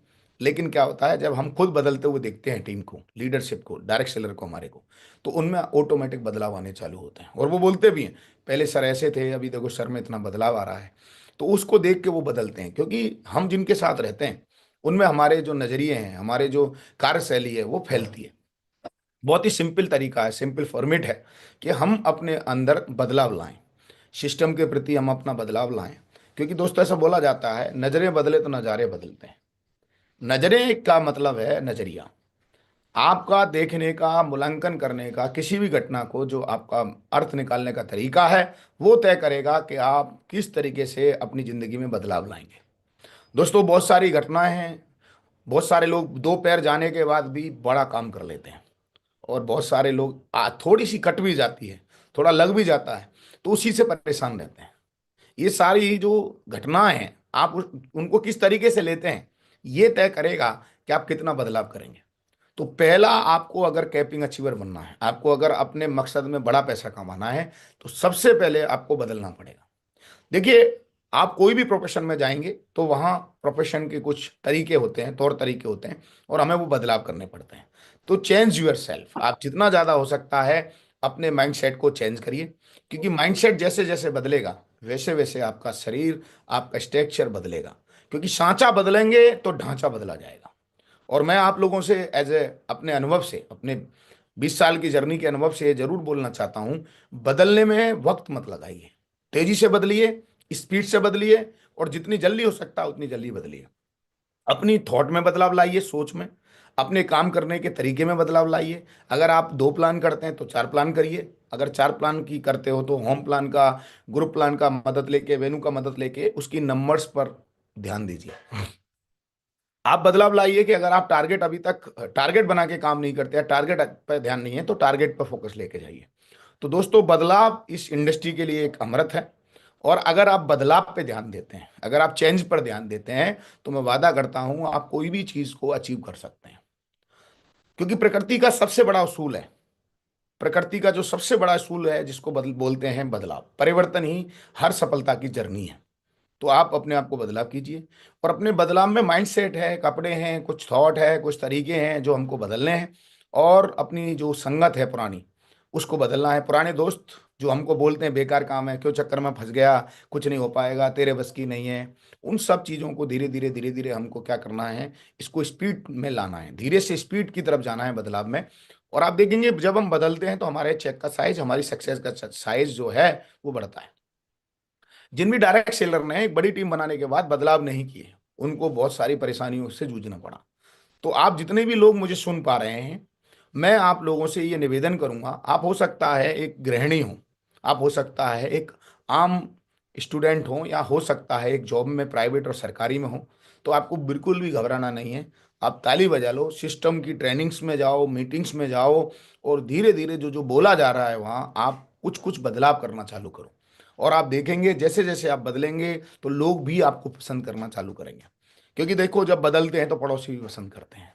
Speaker 1: लेकिन क्या होता है जब हम खुद बदलते हुए देखते हैं टीम को, लीडरशिप को, डायरेक्ट सेलर को, हमारे को, तो उनमें ऑटोमेटिक बदलाव आने चालू होते हैं। और वो बोलते भी हैं पहले सर ऐसे थे, अभी देखो सर में इतना बदलाव आ रहा है। तो उसको देख के वो बदलते हैं, क्योंकि हम जिनके साथ रहते हैं उनमें हमारे जो नजरिए हैं, हमारे जो कार्यशैली है वो फैलती है। बहुत ही सिंपल तरीका है, सिंपल फॉर्मेट है कि हम अपने अंदर बदलाव लाएं, सिस्टम के प्रति हम अपना बदलाव लाएं। क्योंकि दोस्तों ऐसा बोला जाता है, नजरें बदले तो नज़ारे बदलते हैं। नजरें का मतलब है नजरिया, आपका देखने का, मूल्यांकन करने का, किसी भी घटना को जो आपका अर्थ निकालने का तरीका है, वो तय करेगा कि आप किस तरीके से अपनी जिंदगी में बदलाव लाएंगे। दोस्तों, बहुत सारी घटनाएं हैं। बहुत सारे लोग दो पैर जाने के बाद भी बड़ा काम कर लेते हैं, और बहुत सारे लोग थोड़ी सी कट भी जाती है, थोड़ा लग भी जाता है, तो उसी से परेशान रहते हैं। ये सारी जो घटनाएं हैं, आप उनको किस तरीके से लेते हैं, ये तय करेगा कि आप कितना बदलाव करेंगे। तो पहला, आपको अगर कैपिंग अचीवर बनना है, आपको अगर अपने मकसद में बड़ा पैसा कमाना है, तो सबसे पहले आपको बदलना पड़ेगा। देखिए, आप कोई भी प्रोफेशन में जाएंगे तो वहाँ प्रोफेशन के कुछ तरीके होते हैं, तौर तरीके होते हैं, और हमें वो बदलाव करने पड़ते हैं। तो चेंज यूर सेल्फ, आप जितना ज़्यादा हो सकता है अपने माइंडसेट को चेंज करिए, क्योंकि माइंडसेट जैसे जैसे बदलेगा, वैसे वैसे आपका शरीर, आपका स्ट्रक्चर बदलेगा। क्योंकि सांचा बदलेंगे तो ढांचा बदला जाएगा। और मैं आप लोगों से एज ए अपने अनुभव से, अपने 20 साल की जर्नी के अनुभव से ये जरूर बोलना चाहता हूं, बदलने में वक्त मत लगाइए। तेजी से बदलिए, स्पीड से बदलिए, और जितनी जल्दी हो सकता है उतनी जल्दी बदलिए। अपनी थॉट में बदलाव लाइए, सोच में, अपने काम करने के तरीके में बदलाव लाइए। अगर आप 2 प्लान करते हैं तो 4 प्लान करिए। अगर 4 प्लान की करते हो तो होम प्लान का, ग्रुप प्लान का मदद लेके, वेन्यू का मदद लेके उसकी नंबर्स पर ध्यान दीजिए। आप बदलाव लाइए कि अगर आप टारगेट अभी तक टारगेट बना के काम नहीं करते हैं, टारगेट पर ध्यान नहीं है, तो टारगेट पर फोकस लेके जाइए। तो दोस्तों, बदलाव इस इंडस्ट्री के लिए एक अमृत है। और अगर आप बदलाव पे ध्यान देते हैं, अगर आप चेंज पर ध्यान देते हैं, तो मैं वादा करता हूं आप कोई भी चीज को अचीव कर सकते हैं। क्योंकि प्रकृति का सबसे बड़ा उसूल है, प्रकृति का जो सबसे बड़ा असूल है, जिसको बदल बोलते हैं बदलाव, परिवर्तन ही हर सफलता की जर्नी है। तो आप अपने आप को बदलाव कीजिए। और अपने बदलाव में माइंडसेट है, कपड़े हैं, कुछ थॉट है, कुछ तरीके हैं जो हमको बदलने हैं। और अपनी जो संगत है पुरानी, उसको बदलना है। पुराने दोस्त जो हमको बोलते हैं बेकार काम है, क्यों चक्कर में फंस गया, कुछ नहीं हो पाएगा, तेरे बस की नहीं है, उन सब चीज़ों को धीरे धीरे हमको क्या करना है, इसको स्पीड में लाना है, धीरे से स्पीड की तरफ जाना है बदलाव में। और आप देखेंगे जब हम बदलते हैं तो हमारे चेक का साइज, हमारी सक्सेस का साइज जो है वो बढ़ता है। जिन भी डायरेक्ट सेलर ने एक बड़ी टीम बनाने के बाद बदलाव नहीं किए, उनको बहुत सारी परेशानियों से जूझना पड़ा। तो आप जितने भी लोग मुझे सुन पा रहे हैं, मैं आप लोगों से ये निवेदन करूंगा, आप हो सकता है एक गृहिणी हो, आप हो सकता है एक आम स्टूडेंट हो, या हो सकता है एक जॉब में, प्राइवेट और सरकारी में हो, तो आपको बिल्कुल भी घबराना नहीं है। आप ताली बजा लो, सिस्टम की ट्रेनिंग्स में जाओ, मीटिंग्स में जाओ, और धीरे धीरे जो जो बोला जा रहा है वहाँ आप कुछ कुछ बदलाव करना चालू करो। और आप देखेंगे जैसे जैसे आप बदलेंगे तो लोग भी आपको पसंद करना चालू करेंगे। क्योंकि देखो, जब बदलते हैं तो पड़ोसी भी पसंद करते हैं।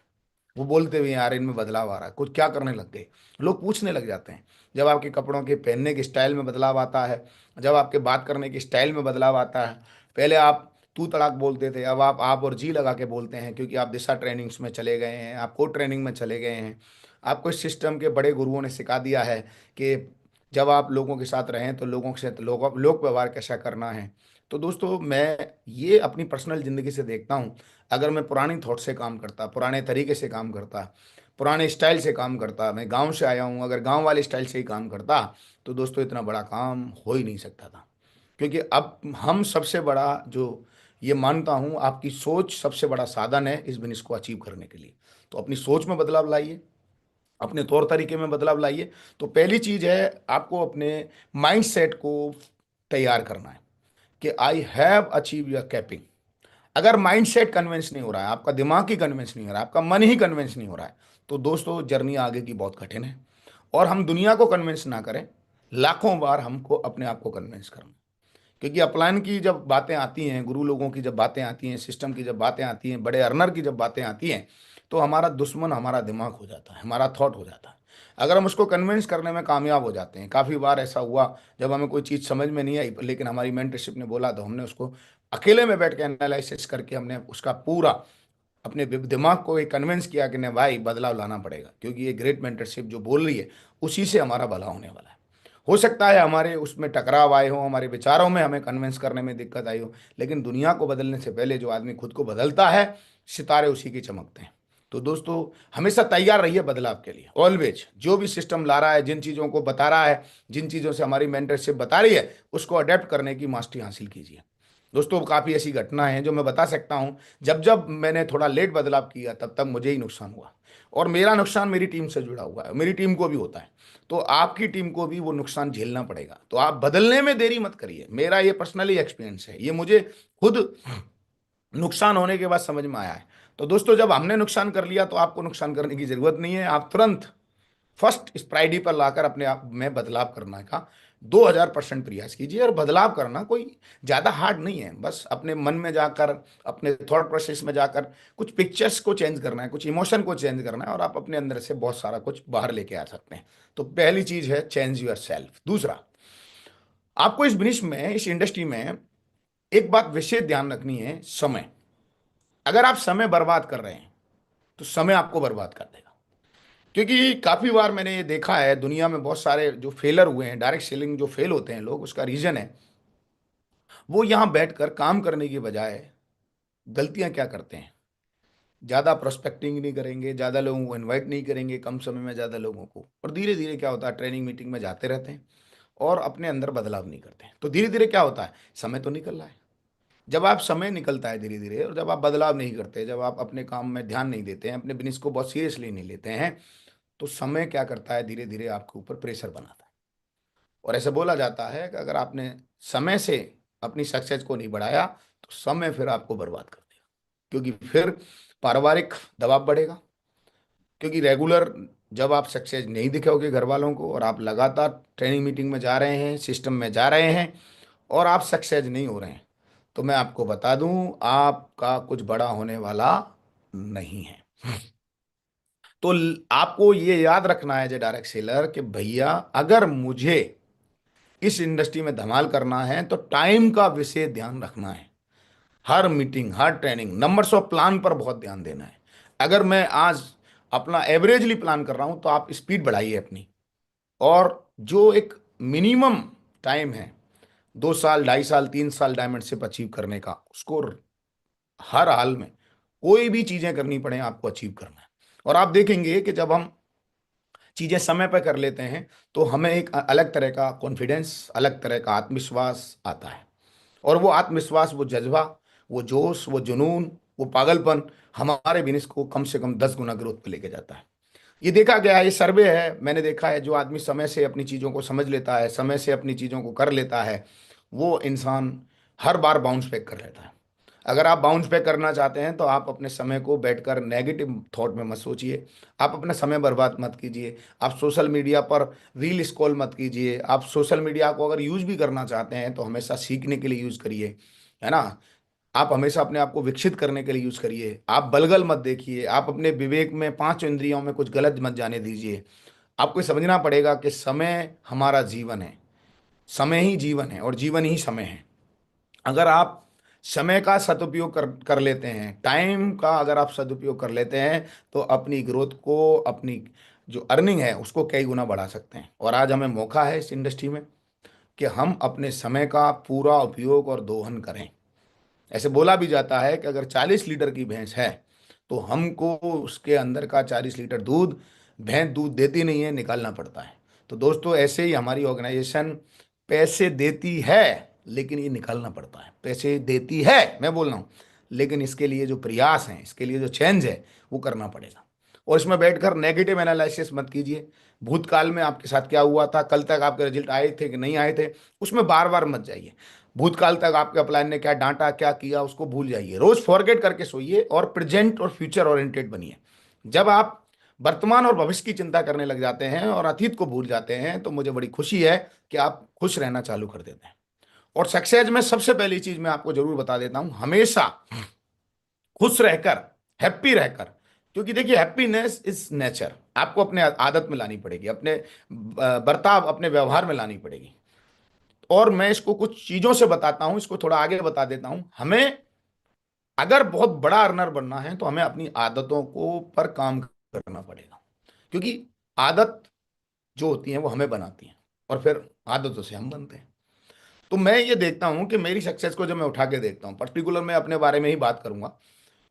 Speaker 1: वो बोलते भी हैं, यार इनमें बदलाव आ रहा है, कुछ क्या करने लग गए, लोग पूछने लग जाते हैं। जब आपके कपड़ों के पहनने के स्टाइल में बदलाव आता है, जब आपके बात करने के स्टाइल में बदलाव आता है, पहले आप तू तड़ाक बोलते थे, अब आप और जी लगा के बोलते हैं, क्योंकि आप दिशा ट्रेनिंग्स में चले गए हैं, आप कोड ट्रेनिंग में चले गए हैं। आपको इस सिस्टम के बड़े गुरुओं ने सिखा दिया है कि जब आप लोगों के साथ रहें तो लोगों से लोक व्यवहार कैसा करना है। तो दोस्तों, मैं ये अपनी पर्सनल ज़िंदगी से देखता हूँ। अगर मैं पुरानी थॉट से काम करता, पुराने तरीके से काम करता, पुराने स्टाइल से काम करता, मैं गांव से आया हूँ, अगर गांव वाले स्टाइल से ही काम करता, तो दोस्तों इतना बड़ा काम हो ही नहीं सकता था। क्योंकि अब हम सबसे बड़ा जो, ये मानता हूँ, आपकी सोच सबसे बड़ा साधन है इस बिजनेस को अचीव करने के लिए। तो अपनी सोच में बदलाव लाइए, अपने तौर तरीके में बदलाव लाइए। तो पहली चीज है, आपको अपने माइंड सेट को तैयार करना है कि I have achieve your capping. अगर माइंड सेट कन्विंस नहीं हो रहा है, आपका दिमाग ही कन्विंस नहीं हो रहा है, आपका मन ही कन्विंस नहीं हो रहा है, तो दोस्तों जर्नी आगे की बहुत कठिन है। और हम दुनिया को कन्विंस ना करें, लाखों बार हमको अपने आप को कन्विंस करना। क्योंकि अपलाइन की जब बातें आती हैं, गुरु लोगों की जब बातें आती हैं, सिस्टम की जब बातें आती हैं, बड़े अर्नर की जब बातें आती हैं, तो हमारा दुश्मन हमारा दिमाग हो जाता है, हमारा थॉट हो जाता है। अगर हम उसको कन्विंस करने में कामयाब हो जाते हैं, काफ़ी बार ऐसा हुआ, जब हमें कोई चीज़ समझ में नहीं आई, लेकिन हमारी मेंटरशिप ने बोला, तो हमने उसको अकेले में बैठ के एनालिसिस करके हमने उसका पूरा अपने दिमाग को एक कन्विंस किया कि नहीं भाई, बदलाव लाना पड़ेगा, क्योंकि ये ग्रेट मेंटरशिप जो बोल रही है, उसी से हमारा भला होने वाला है। हो सकता है हमारे उसमें टकराव आए हो, हमारे विचारों में हमें कन्विंस करने में दिक्कत आई हो, लेकिन दुनिया को बदलने से पहले जो आदमी खुद को बदलता है, सितारे उसी की चमकते हैं। तो दोस्तों, हमेशा तैयार रहिए बदलाव के लिए, ऑलवेज। जो भी सिस्टम ला रहा है, जिन चीज़ों को बता रहा है, जिन चीज़ों से हमारी मेंटरशिप बता रही है, उसको अडेप्ट करने की मास्टरी हासिल कीजिए। दोस्तों काफी ऐसी घटना है जो मैं बता सकता हूं। जब जब मैंने थोड़ा लेट बदलाव किया तब तब मुझे ही नुकसान हुआ। और मेरा नुकसान मेरी टीम से जुड़ा हुआ है, मेरी टीम को भी होता है। तो आपकी टीम को भी वो नुकसान झेलना पड़ेगा, तो आप बदलने में देरी मत करिए। मेरा ये पर्सनली एक्सपीरियंस है, ये मुझे खुद नुकसान होने के बाद समझ में आया है। तो दोस्तों जब हमने नुकसान कर लिया तो आपको नुकसान करने की जरूरत नहीं है। आप तुरंत फर्स्ट स्प्राइडी पर लाकर अपने आप में बदलाव करने का 2000% प्रयास कीजिए। और बदलाव करना कोई ज़्यादा हार्ड नहीं है, बस अपने मन में जाकर, अपने थॉट प्रोसेस में जाकर कुछ पिक्चर्स को चेंज करना है, कुछ इमोशन को चेंज करना है, और आप अपने अंदर से बहुत सारा कुछ बाहर लेके आ सकते हैं। तो पहली चीज है चेंज योर सेल्फ। दूसरा, आपको इस बिजनेस में, इस इंडस्ट्री में एक बात विशेष ध्यान रखनी है, समय। अगर आप समय बर्बाद कर रहे हैं तो समय आपको बर्बाद कर देगा। क्योंकि काफी बार मैंने ये देखा है, दुनिया में बहुत सारे जो फेलर हुए हैं, डायरेक्ट सेलिंग जो फेल होते हैं लोग, उसका रीजन है वो यहां बैठकर काम करने की बजाय गलतियां क्या करते हैं, ज्यादा प्रोस्पेक्टिंग नहीं करेंगे, ज्यादा लोगों को इनवाइट नहीं करेंगे कम समय में ज्यादा लोगों को, और धीरे धीरे क्या होता है, ट्रेनिंग मीटिंग में जाते रहते हैं और अपने अंदर बदलाव नहीं करते हैं। तो धीरे धीरे क्या होता है, समय तो निकल रहा है। जब आप समय निकलता है धीरे धीरे, और जब आप बदलाव नहीं करते, जब आप अपने काम में ध्यान नहीं देते हैं, अपने बिजनेस को बहुत सीरियसली नहीं लेते हैं, तो समय क्या करता है, धीरे धीरे आपके ऊपर प्रेशर बनाता है। और ऐसे बोला जाता है कि अगर आपने समय से अपनी सक्सेस को नहीं बढ़ाया तो समय फिर आपको बर्बाद कर देगा। क्योंकि फिर पारिवारिक दबाव बढ़ेगा, क्योंकि रेगुलर जब आप सक्सेस नहीं दिखाओगे घर वालों को, और आप लगातार ट्रेनिंग मीटिंग में जा रहे हैं, सिस्टम में जा रहे हैं, और आप सक्सेस नहीं हो रहे हैं, तो मैं आपको बता दूं आपका कुछ बड़ा होने वाला नहीं है। तो आपको ये याद रखना है, जे डायरेक्ट सेलर, कि भैया अगर मुझे इस इंडस्ट्री में धमाल करना है तो टाइम का विशेष ध्यान रखना है। हर मीटिंग, हर ट्रेनिंग, नंबर्स ऑफ प्लान पर बहुत ध्यान देना है। अगर मैं आज अपना एवरेजली प्लान कर रहा हूं तो आप स्पीड बढ़ाइए अपनी। और जो एक मिनिमम टाइम है, 2 साल, 2.5 साल, 3 साल डायमंडशिप अचीव करने का, उसको हर हाल में कोई भी चीजें करनी पड़े आपको अचीव करना है। और आप देखेंगे कि जब हम चीजें समय पर कर लेते हैं तो हमें एक अलग तरह का कॉन्फिडेंस, अलग तरह का आत्मविश्वास आता है। और वो आत्मविश्वास, वो जज्बा, वो जोश, वो जुनून, वो पागलपन हमारे बिजनेस को कम से कम 10 गुना ग्रोथ पे लेके जाता है। ये देखा गया है, ये सर्वे है, मैंने देखा है, जो आदमी समय से अपनी चीज़ों को समझ लेता है, समय से अपनी चीज़ों को कर लेता है, वो इंसान हर बार बाउंस बैक कर लेता है। अगर आप बाउंस बैक करना चाहते हैं तो आप अपने समय को बैठकर नेगेटिव थॉट में मत सोचिए, आप अपना समय बर्बाद मत कीजिए, आप सोशल मीडिया पर रील स्क्रॉल मत कीजिए। आप सोशल मीडिया को अगर यूज भी करना चाहते हैं तो हमेशा सीखने के लिए यूज करिए, है ना। आप हमेशा अपने आप को विकसित करने के लिए यूज करिए। आप बलगल मत देखिए, आप अपने विवेक में, पांचों इंद्रियों में कुछ गलत मत जाने दीजिए। आपको ये समझना पड़ेगा कि समय हमारा जीवन है, समय ही जीवन है और जीवन ही समय है। अगर आप समय का सदुपयोग कर कर लेते हैं, टाइम का अगर आप सदुपयोग कर लेते हैं, तो अपनी ग्रोथ को, अपनी जो अर्निंग है उसको कई गुना बढ़ा सकते हैं। और आज हमें मौका है इस इंडस्ट्री में कि हम अपने समय का पूरा उपयोग और दोहन करें। ऐसे बोला भी जाता है कि अगर 40 लीटर की भैंस है तो हमको उसके अंदर का 40 लीटर दूध, भैंस दूध देती नहीं है, निकालना पड़ता है। तो दोस्तों ऐसे ही हमारी ऑर्गेनाइजेशन पैसे देती है, लेकिन ये निकालना पड़ता है। पैसे देती है, मैं बोल रहा हूँ, लेकिन इसके लिए जो प्रयास हैं, इसके लिए जो चेंज है, वो करना पड़ेगा। और इसमें बैठकर नेगेटिव एनालिसिस मत कीजिए। भूतकाल में आपके साथ क्या हुआ था, कल तक आपके रिजल्ट आए थे कि नहीं आए थे, उसमें बार बार मत जाइए। भूतकाल तक आपके अपलाइन ने क्या डांटा, क्या किया, उसको भूल जाइए। रोज फॉरगेट करके सोइए और प्रेजेंट और फ्यूचर ओरिएंटेड बनिए। जब आप वर्तमान और भविष्य की चिंता करने लग जाते हैं और अतीत को भूल जाते हैं, तो मुझे बड़ी खुशी है कि आप खुश रहना चालू कर देते हैं। और सक्सेस में सबसे पहली चीज मैं आपको जरूर बता देता हूं, हमेशा खुश रहकर, हैप्पी रहकर। क्योंकि देखिए, हैप्पीनेस इज नेचर, आपको अपने आदत में लानी पड़ेगी, अपने बर्ताव, अपने व्यवहार में लानी पड़ेगी। और मैं इसको कुछ चीजों से बताता हूं, इसको थोड़ा आगे बता देता हूं। हमें अगर बहुत बड़ा अर्नर बनना है तो हमें अपनी आदतों को पर काम करना पड़ेगा। क्योंकि आदत जो होती है वो हमें बनाती है, और फिर आदतों से हम बनते हैं। तो मैं ये देखता हूं कि मेरी सक्सेस को जब मैं उठा के देखता हूं, पर्टिकुलर मैं अपने बारे में ही बात करूंगा,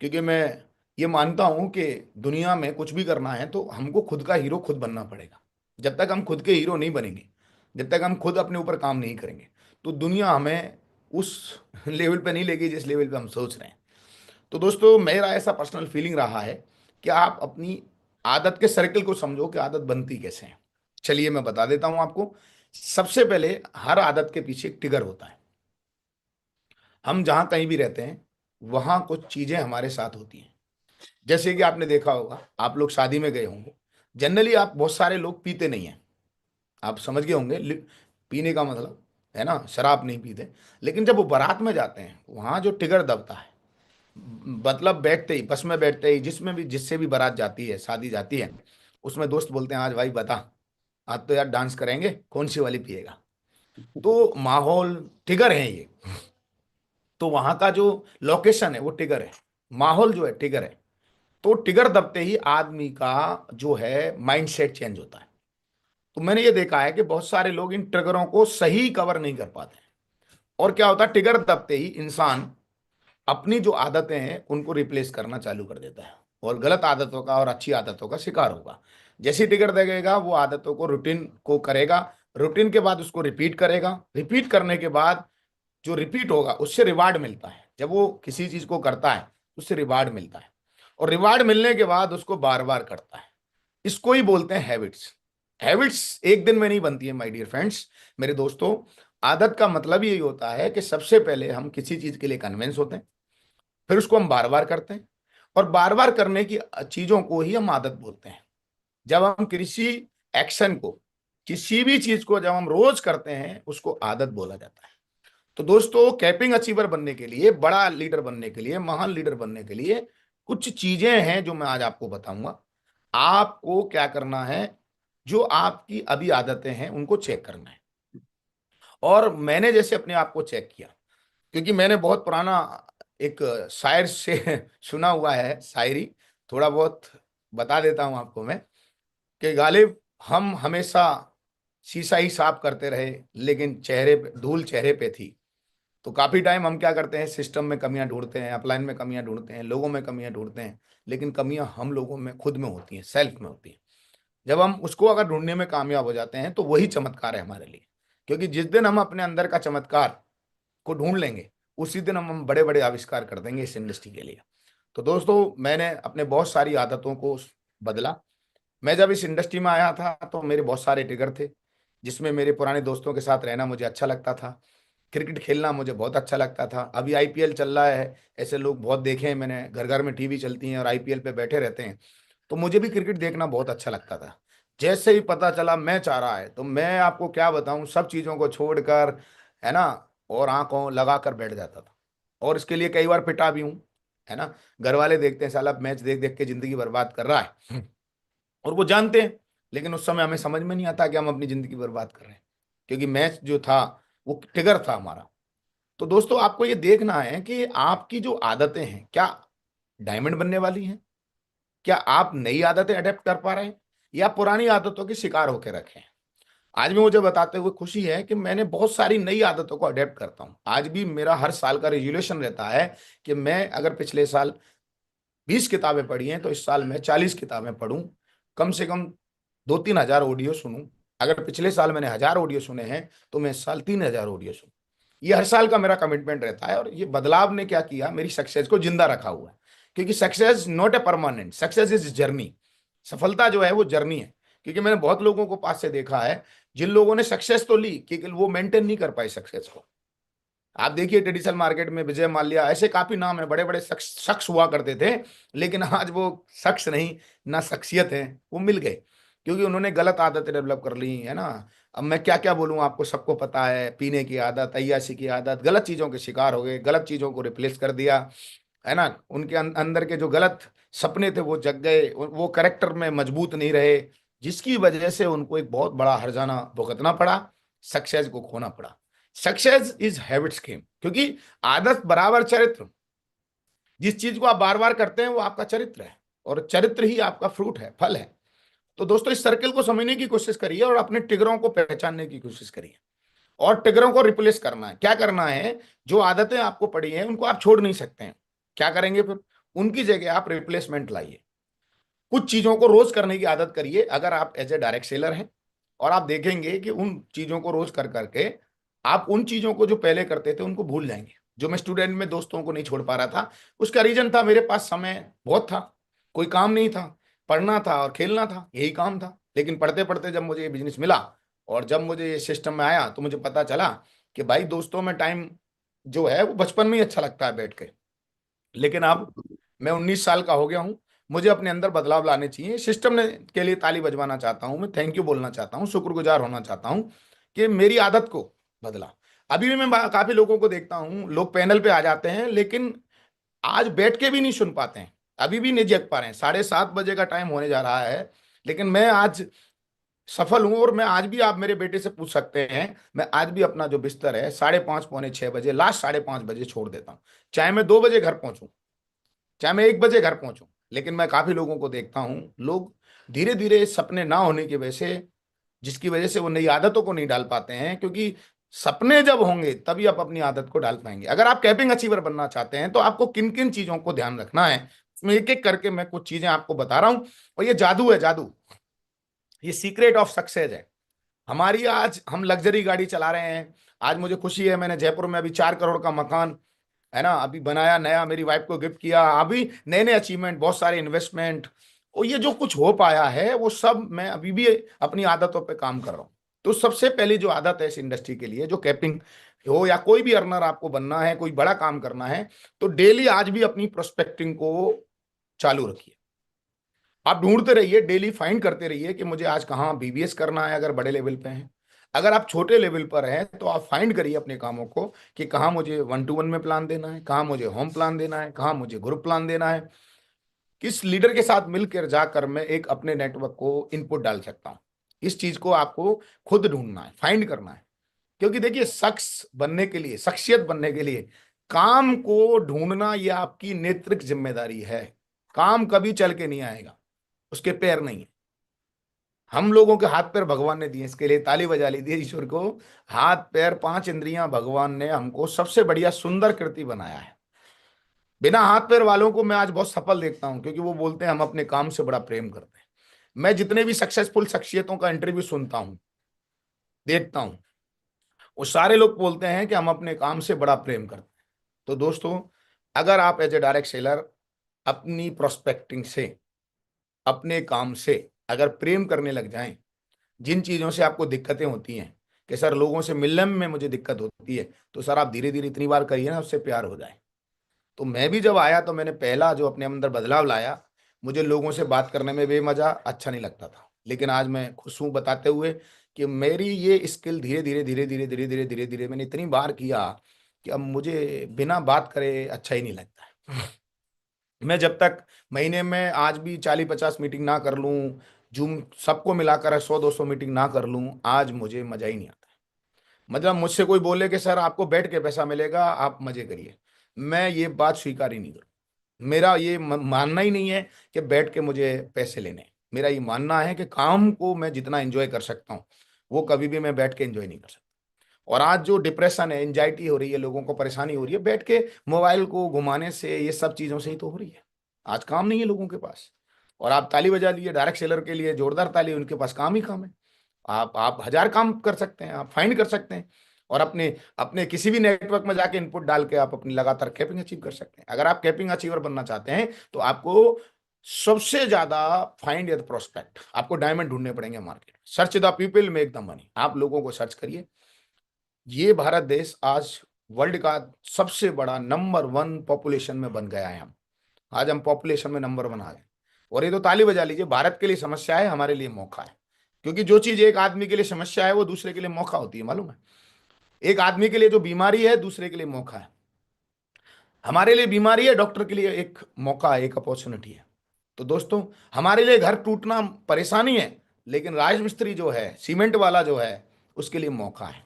Speaker 1: क्योंकि मैं ये मानता हूं कि दुनिया में कुछ भी करना है तो हमको खुद का हीरो खुद बनना पड़ेगा। जब तक हम खुद के हीरो नहीं बनेंगे, जब तक हम खुद अपने ऊपर काम नहीं करेंगे, तो दुनिया हमें उस लेवल पे नहीं लेगी जिस लेवल पे हम सोच रहे हैं। तो दोस्तों मेरा ऐसा पर्सनल फीलिंग रहा है कि आप अपनी आदत के सर्कल को समझो कि आदत बनती कैसे है। चलिए मैं बता देता हूं आपको। सबसे पहले हर आदत के पीछे एक ट्रिगर होता है। हम जहां कहीं भी रहते हैं वहां कुछ चीजें हमारे साथ होती हैं। जैसे कि आपने देखा होगा, आप लोग शादी में गए होंगे, जनरली आप बहुत सारे लोग पीते नहीं हैं। आप समझ गए होंगे पीने का मतलब, है ना, शराब नहीं पीते। लेकिन जब वो बारात में जाते हैं वहां जो ट्रिगर दबता है, मतलब बैठते ही, बस में बैठते ही, जिसमें भी जिससे भी बारात जाती है, शादी जाती है, उसमें दोस्त बोलते हैं आज भाई बता, आज तो यार डांस करेंगे, कौन सी वाली पिएगा। तो माहौल ट्रिगर है ये। तो वहां का जो लोकेशन है वो ट्रिगर है, माहौल जो है ट्रिगर है। तो ट्रिगर दबते ही आदमी का जो है माइंडसेट चेंज होता है। तो मैंने ये देखा है कि बहुत सारे लोग इन ट्रिगरों को सही कवर नहीं कर पाते। और क्या होता है, ट्रिगर दबते ही इंसान अपनी जो आदतें हैं उनको रिप्लेस करना चालू कर देता है और गलत आदतों का और अच्छी आदतों का शिकार होगा। जैसे ट्रिगर देगा वो आदतों को, रूटीन को करेगा, रूटीन के बाद उसको रिपीट करेगा, रिपीट करने के बाद जो रिपीट होगा उससे रिवार्ड मिलता है। जब वो किसी चीज को करता है उससे रिवार्ड मिलता है, और रिवार्ड मिलने के बाद उसको बार बार करता है। इसको ही बोलते हैं हैबिट्स। हैबिट्स एक दिन में नहीं बनती है माय डियर फ्रेंड्स, मेरे दोस्तों। आदत का मतलब यही होता है कि सबसे पहले हम किसी चीज के लिए कन्विंस होते हैं, फिर उसको हम बार बार करते हैं, और बार बार करने की चीजों को ही हम आदत बोलते हैं। जब हम किसी एक्शन को, किसी भी चीज को जब हम रोज करते हैं उसको आदत बोला जाता है। तो दोस्तों कैपिंग अचीवर बनने के लिए, बड़ा लीडर बनने के लिए, महान लीडर बनने के लिए कुछ चीजें हैं जो मैं आज आपको बताऊंगा। आपको क्या करना है, जो आपकी अभी आदतें हैं उनको चेक करना है। और मैंने जैसे अपने आप को चेक किया, क्योंकि मैंने बहुत पुराना एक शायर से सुना हुआ है शायरी, थोड़ा बहुत बता देता हूं आपको मैं, कि गालिब हम हमेशा शीशा ही साफ करते रहे, लेकिन चेहरे पे धूल चेहरे पे थी। तो काफी टाइम हम क्या करते हैं, सिस्टम में कमियां ढूंढते हैं, अपलाइन में कमियां ढूंढते हैं, लोगों में कमियां ढूंढते हैं, लेकिन कमियां हम लोगों में खुद में होती हैं, सेल्फ में होती हैं। जब हम उसको अगर ढूंढने में कामयाब हो जाते हैं तो वही चमत्कार है हमारे लिए। क्योंकि जिस दिन हम अपने अंदर का चमत्कार को ढूंढ लेंगे उसी दिन हम बड़े बड़े आविष्कार कर देंगे इस इंडस्ट्री के लिए। तो दोस्तों मैंने अपने बहुत सारी आदतों को बदला। मैं जब इस इंडस्ट्री में आया था तो मेरे बहुत सारे ट्रिगर थे, जिसमें मेरे पुराने दोस्तों के साथ रहना मुझे अच्छा लगता था, क्रिकेट खेलना मुझे बहुत अच्छा लगता था। अभी आईपीएल चल रहा है, ऐसे लोग बहुत देखे हैं मैंने, घर घर में टीवी चलती हैं और आईपीएल पे बैठे रहते हैं। तो मुझे भी क्रिकेट देखना बहुत अच्छा लगता था। जैसे ही पता चला मैच आ रहा है तो मैं आपको क्या बताऊं, सब चीज़ों को छोड़कर, है ना, और आंखों लगा कर बैठ जाता था। और इसके लिए कई बार पिटा भी हूं, है ना। घर वाले देखते हैं साला मैच देख देख के जिंदगी बर्बाद कर रहा है, और वो जानते हैं, लेकिन उस समय हमें समझ में नहीं आता कि हम अपनी जिंदगी बर्बाद कर रहे हैं, क्योंकि मैच जो था वो ट्रिगर था हमारा। तो दोस्तों आपको ये देखना है कि आपकी जो आदतें हैं क्या डायमंड बनने वाली हैं, क्या आप नई आदतें अडेप्ट कर पा रहे हैं, या पुरानी आदतों के शिकार होकर रखे हैं। आज भी मुझे बताते हुए खुशी है कि मैंने बहुत सारी नई आदतों को अडेप्ट करता हूं। आज भी मेरा हर साल का रेजोल्यूशन रहता है कि मैं अगर पिछले साल 20 किताबें पढ़ी हैं तो इस साल मैं 40 किताबें पढूं, कम से कम 2-3 हजार ऑडियो सुनूं। अगर पिछले साल मैंने 1000 ऑडियो सुने हैं तो मैं इस साल 3000 ऑडियो सुनूं। ये हर साल का मेरा कमिटमेंट रहता है, और ये बदलाव ने क्या किया, मेरी सक्सेस को जिंदा रखा हुआ है। क्योंकि success not a permanent, success is journey. सफलता जो है वो जर्नी है। क्योंकि मैंने बहुत लोगों को पास से देखा है जिन लोगों ने सक्सेस तो ली, क्योंकि वो मेंटेन नहीं कर पाए सक्सेस को। आप देखिए ट्रेडिशनल मार्केट में विजय माल्या, ऐसे काफी नाम है, बड़े बड़े शख्स शख्स हुआ करते थे, लेकिन आज वो शख्स नहीं, ना शख्सियत है, वो मिल गए क्योंकि उन्होंने गलत आदतें डेवलप कर ली, है ना। अब मैं क्या क्या बोलूं, आपको सबको पता है, पीने की आदत, अय्याशी की आदत, गलत चीजों के शिकार हो गए, गलत चीजों को रिप्लेस कर दिया, है ना। उनके अंदर के जो गलत सपने थे वो जग गए, वो करेक्टर में मजबूत नहीं रहे, जिसकी वजह से उनको एक बहुत बड़ा हर्जाना भुगतना पड़ा, सक्सेस को खोना पड़ा। सक्सेस इज हैबिट्स गेम, क्योंकि आदत बराबर चरित्र। जिस चीज को आप बार बार करते हैं वो आपका चरित्र है, और चरित्र ही आपका फ्रूट है, फल है। तो दोस्तों इस सर्कल को समझने की कोशिश करिए और अपने ट्रिगरों को पहचानने की कोशिश करिए, और ट्रिगरों को रिप्लेस करना है। क्या करना है, जो आदतें आपको पड़ी हैं उनको आप छोड़ नहीं सकते हैं। क्या करेंगे फिर, उनकी जगह आप रिप्लेसमेंट लाइए। कुछ चीजों को रोज करने की आदत करिए। अगर आप एज ए डायरेक्ट सेलर हैं और आप देखेंगे कि उन चीजों को रोज कर करके आप उन चीजों को जो पहले करते थे उनको भूल जाएंगे। जो मैं स्टूडेंट में दोस्तों को नहीं छोड़ पा रहा था, उसका रीजन था मेरे पास समय बहुत था, कोई काम नहीं था, पढ़ना था और खेलना था, यही काम था। लेकिन पढ़ते पढ़ते जब मुझे ये बिजनेस मिला और जब मुझे ये सिस्टम में आया तो मुझे पता चला कि भाई दोस्तों में टाइम जो है वो बचपन में ही अच्छा लगता है बैठ के। लेकिन अब मैं 19 साल का हो गया हूँ, मुझे अपने अंदर बदलाव लाने चाहिए। सिस्टम ने के लिए ताली बजवाना चाहता हूँ, मैं थैंक यू बोलना चाहता हूँ, शुक्रगुजार होना चाहता हूँ कि मेरी आदत को बदला। अभी भी मैं काफी लोगों को देखता हूँ, लोग पैनल पे आ जाते हैं लेकिन आज बैठ के भी नहीं सुन पाते हैं, अभी भी नहीं जग पा रहे हैं। 7:30 बजे का टाइम होने जा रहा है, लेकिन मैं आज सफल हूं। और मैं आज भी, आप मेरे बेटे से पूछ सकते हैं, मैं आज भी अपना जो बिस्तर है 5:30 पौने 6 बजे, लास्ट 5:30 बजे छोड़ देता हूँ। चाहे मैं 2 बजे घर पहुंचूं, चाहे मैं 1 बजे घर पहुंचूं। लेकिन मैं काफी लोगों को देखता हूं, लोग धीरे धीरे सपने ना होने की वजह से, जिसकी वजह से वो नई आदतों को नहीं डाल पाते हैं, क्योंकि सपने जब होंगे तभी आप अपनी आदत को डाल पाएंगे। अगर आप कैपिंग अचीवर बनना चाहते हैं तो आपको किन किन चीजों को ध्यान रखना है, इसमें एक एक करके मैं कुछ चीजें आपको बता रहा हूं। और ये जादू है, जादू, ये सीक्रेट ऑफ सक्सेस है हमारी। आज हम लग्जरी गाड़ी चला रहे हैं, आज मुझे खुशी है, मैंने जयपुर में अभी 4 करोड़ का मकान है ना अभी बनाया नया, मेरी वाइफ को गिफ्ट किया। अभी नए नए अचीवमेंट, बहुत सारे इन्वेस्टमेंट, और ये जो कुछ हो पाया है वो सब मैं अभी भी अपनी आदतों पे काम कर रहा हूँ। तो सबसे पहली जो आदत है इस इंडस्ट्री के लिए, जो कैपिंग हो या कोई भी अर्नर आपको बनना है, कोई बड़ा काम करना है, तो डेली आज भी अपनी प्रोस्पेक्टिंग को चालू रखिए। आप ढूंढते रहिए, डेली फाइंड करते रहिए कि मुझे आज कहाँ बीबीएस करना है, अगर बड़े लेवल पे हैं। अगर आप छोटे लेवल पर हैं तो आप फाइंड करिए अपने कामों को कि कहाँ मुझे 1-to-1 में प्लान देना है, कहाँ मुझे होम प्लान देना है, कहाँ मुझे ग्रुप प्लान देना है, किस लीडर के साथ मिलकर जाकर मैं एक अपने नेटवर्क को इनपुट डाल सकता हूँ। इस चीज को आपको खुद ढूंढना है, फाइंड करना है। क्योंकि देखिए, शख्स बनने के लिए, शख्सियत बनने के लिए काम को ढूंढना यह आपकी नेतृत्व जिम्मेदारी है। काम कभी चल के नहीं आएगा, उसके पैर नहीं है। हम लोगों के हाथ पैर भगवान ने दिए, इसके लिए ताली बजा लीजिए ईश्वर को। हाथ पैर 5 इंद्रियां भगवान ने हमको सबसे बढ़िया सुंदर कृति बनाया है। बिना हाथ पैर वालों को मैं आज बहुत सफल देखता हूं, क्योंकि वो बोलते हैं हम अपने काम से बड़ा प्रेम करते हैं। मैं जितने भी सक्सेसफुल शख्सियतों का इंटरव्यू सुनता हूं, देखता हूं, वो सारे लोग बोलते हैं कि हम अपने काम से बड़ा प्रेम करते हैं। तो दोस्तों, अगर आप एज ए डायरेक्ट सेलर अपनी प्रोस्पेक्टिंग से, अपने काम से अगर प्रेम करने लग जाएं, जिन चीजों से आपको दिक्कतें होती हैं कि सर लोगों से मिलने में मुझे दिक्कत होती है, तो सर आप धीरे धीरे इतनी बार करिए ना, उससे प्यार हो जाए। तो मैं भी जब आया तो मैंने पहला जो अपने अंदर बदलाव लाया, मुझे लोगों से बात करने में बेमजा अच्छा नहीं लगता था। लेकिन आज मैं खुश हूं बताते हुए कि मेरी ये स्किल धीरे धीरे धीरे धीरे धीरे धीरे धीरे धीरे मैंने इतनी बार किया कि अब मुझे बिना बात करे अच्छा ही नहीं लगता है। मैं जब तक महीने में आज भी 40-50 मीटिंग ना कर लूं, जूम सबको मिलाकर 100-200 मीटिंग ना कर लूं, आज मुझे मजा ही नहीं आता। मतलब मुझसे कोई बोले कि सर आपको बैठ के पैसा मिलेगा, आप मजे करिए, मैं ये बात स्वीकार ही नहीं करूं। मेरा ये मानना ही नहीं है कि बैठ के मुझे पैसे लेने हैं। मेरा ये मानना है कि काम को मैं जितना एंजॉय कर सकता हूँ, वो कभी भी मैं बैठ के एंजॉय नहीं कर सकता। और आज जो डिप्रेशन है, एंजाइटी हो रही है, लोगों को परेशानी हो रही है, बैठ के मोबाइल को घुमाने से, ये सब चीजों से ही तो हो रही है। आज काम नहीं है लोगों के पास। और आप ताली बजा लीजिए डायरेक्ट सेलर के लिए, जोरदार ताली, उनके पास काम ही काम है। आप हजार काम कर सकते हैं, आप फाइंड कर सकते हैं, और अपने अपने किसी भी नेटवर्क में जाके इनपुट डाल के आप अपनी लगातार कैपिंग अचीव कर सकते हैं। अगर आप कैपिंग अचीवर बनना चाहते हैं तो आपको सबसे ज्यादा फाइंड द प्रोस्पेक्ट, आपको डायमंड ढूंढने पड़ेंगे market. Search the people make the money, आप लोगों को सर्च करिए। ये भारत देश आज वर्ल्ड का सबसे बड़ा नंबर 1 पॉपुलेशन में बन गया है। हम आज हम पॉपुलेशन में नंबर 1 आ गए। और ये तो ताली बजा लीजिए, भारत के लिए समस्या है, हमारे लिए मौका है। क्योंकि जो चीज एक आदमी के लिए समस्या है वो दूसरे के लिए मौका होती है, मालूम है। एक आदमी के लिए जो बीमारी है दूसरे के लिए मौका है। हमारे लिए बीमारी है, डॉक्टर के लिए एक मौका है, एक अपॉर्चुनिटी है। तो दोस्तों, हमारे लिए घर टूटना परेशानी है, लेकिन राजमिस्त्री जो है, सीमेंट वाला जो है, उसके लिए मौका है।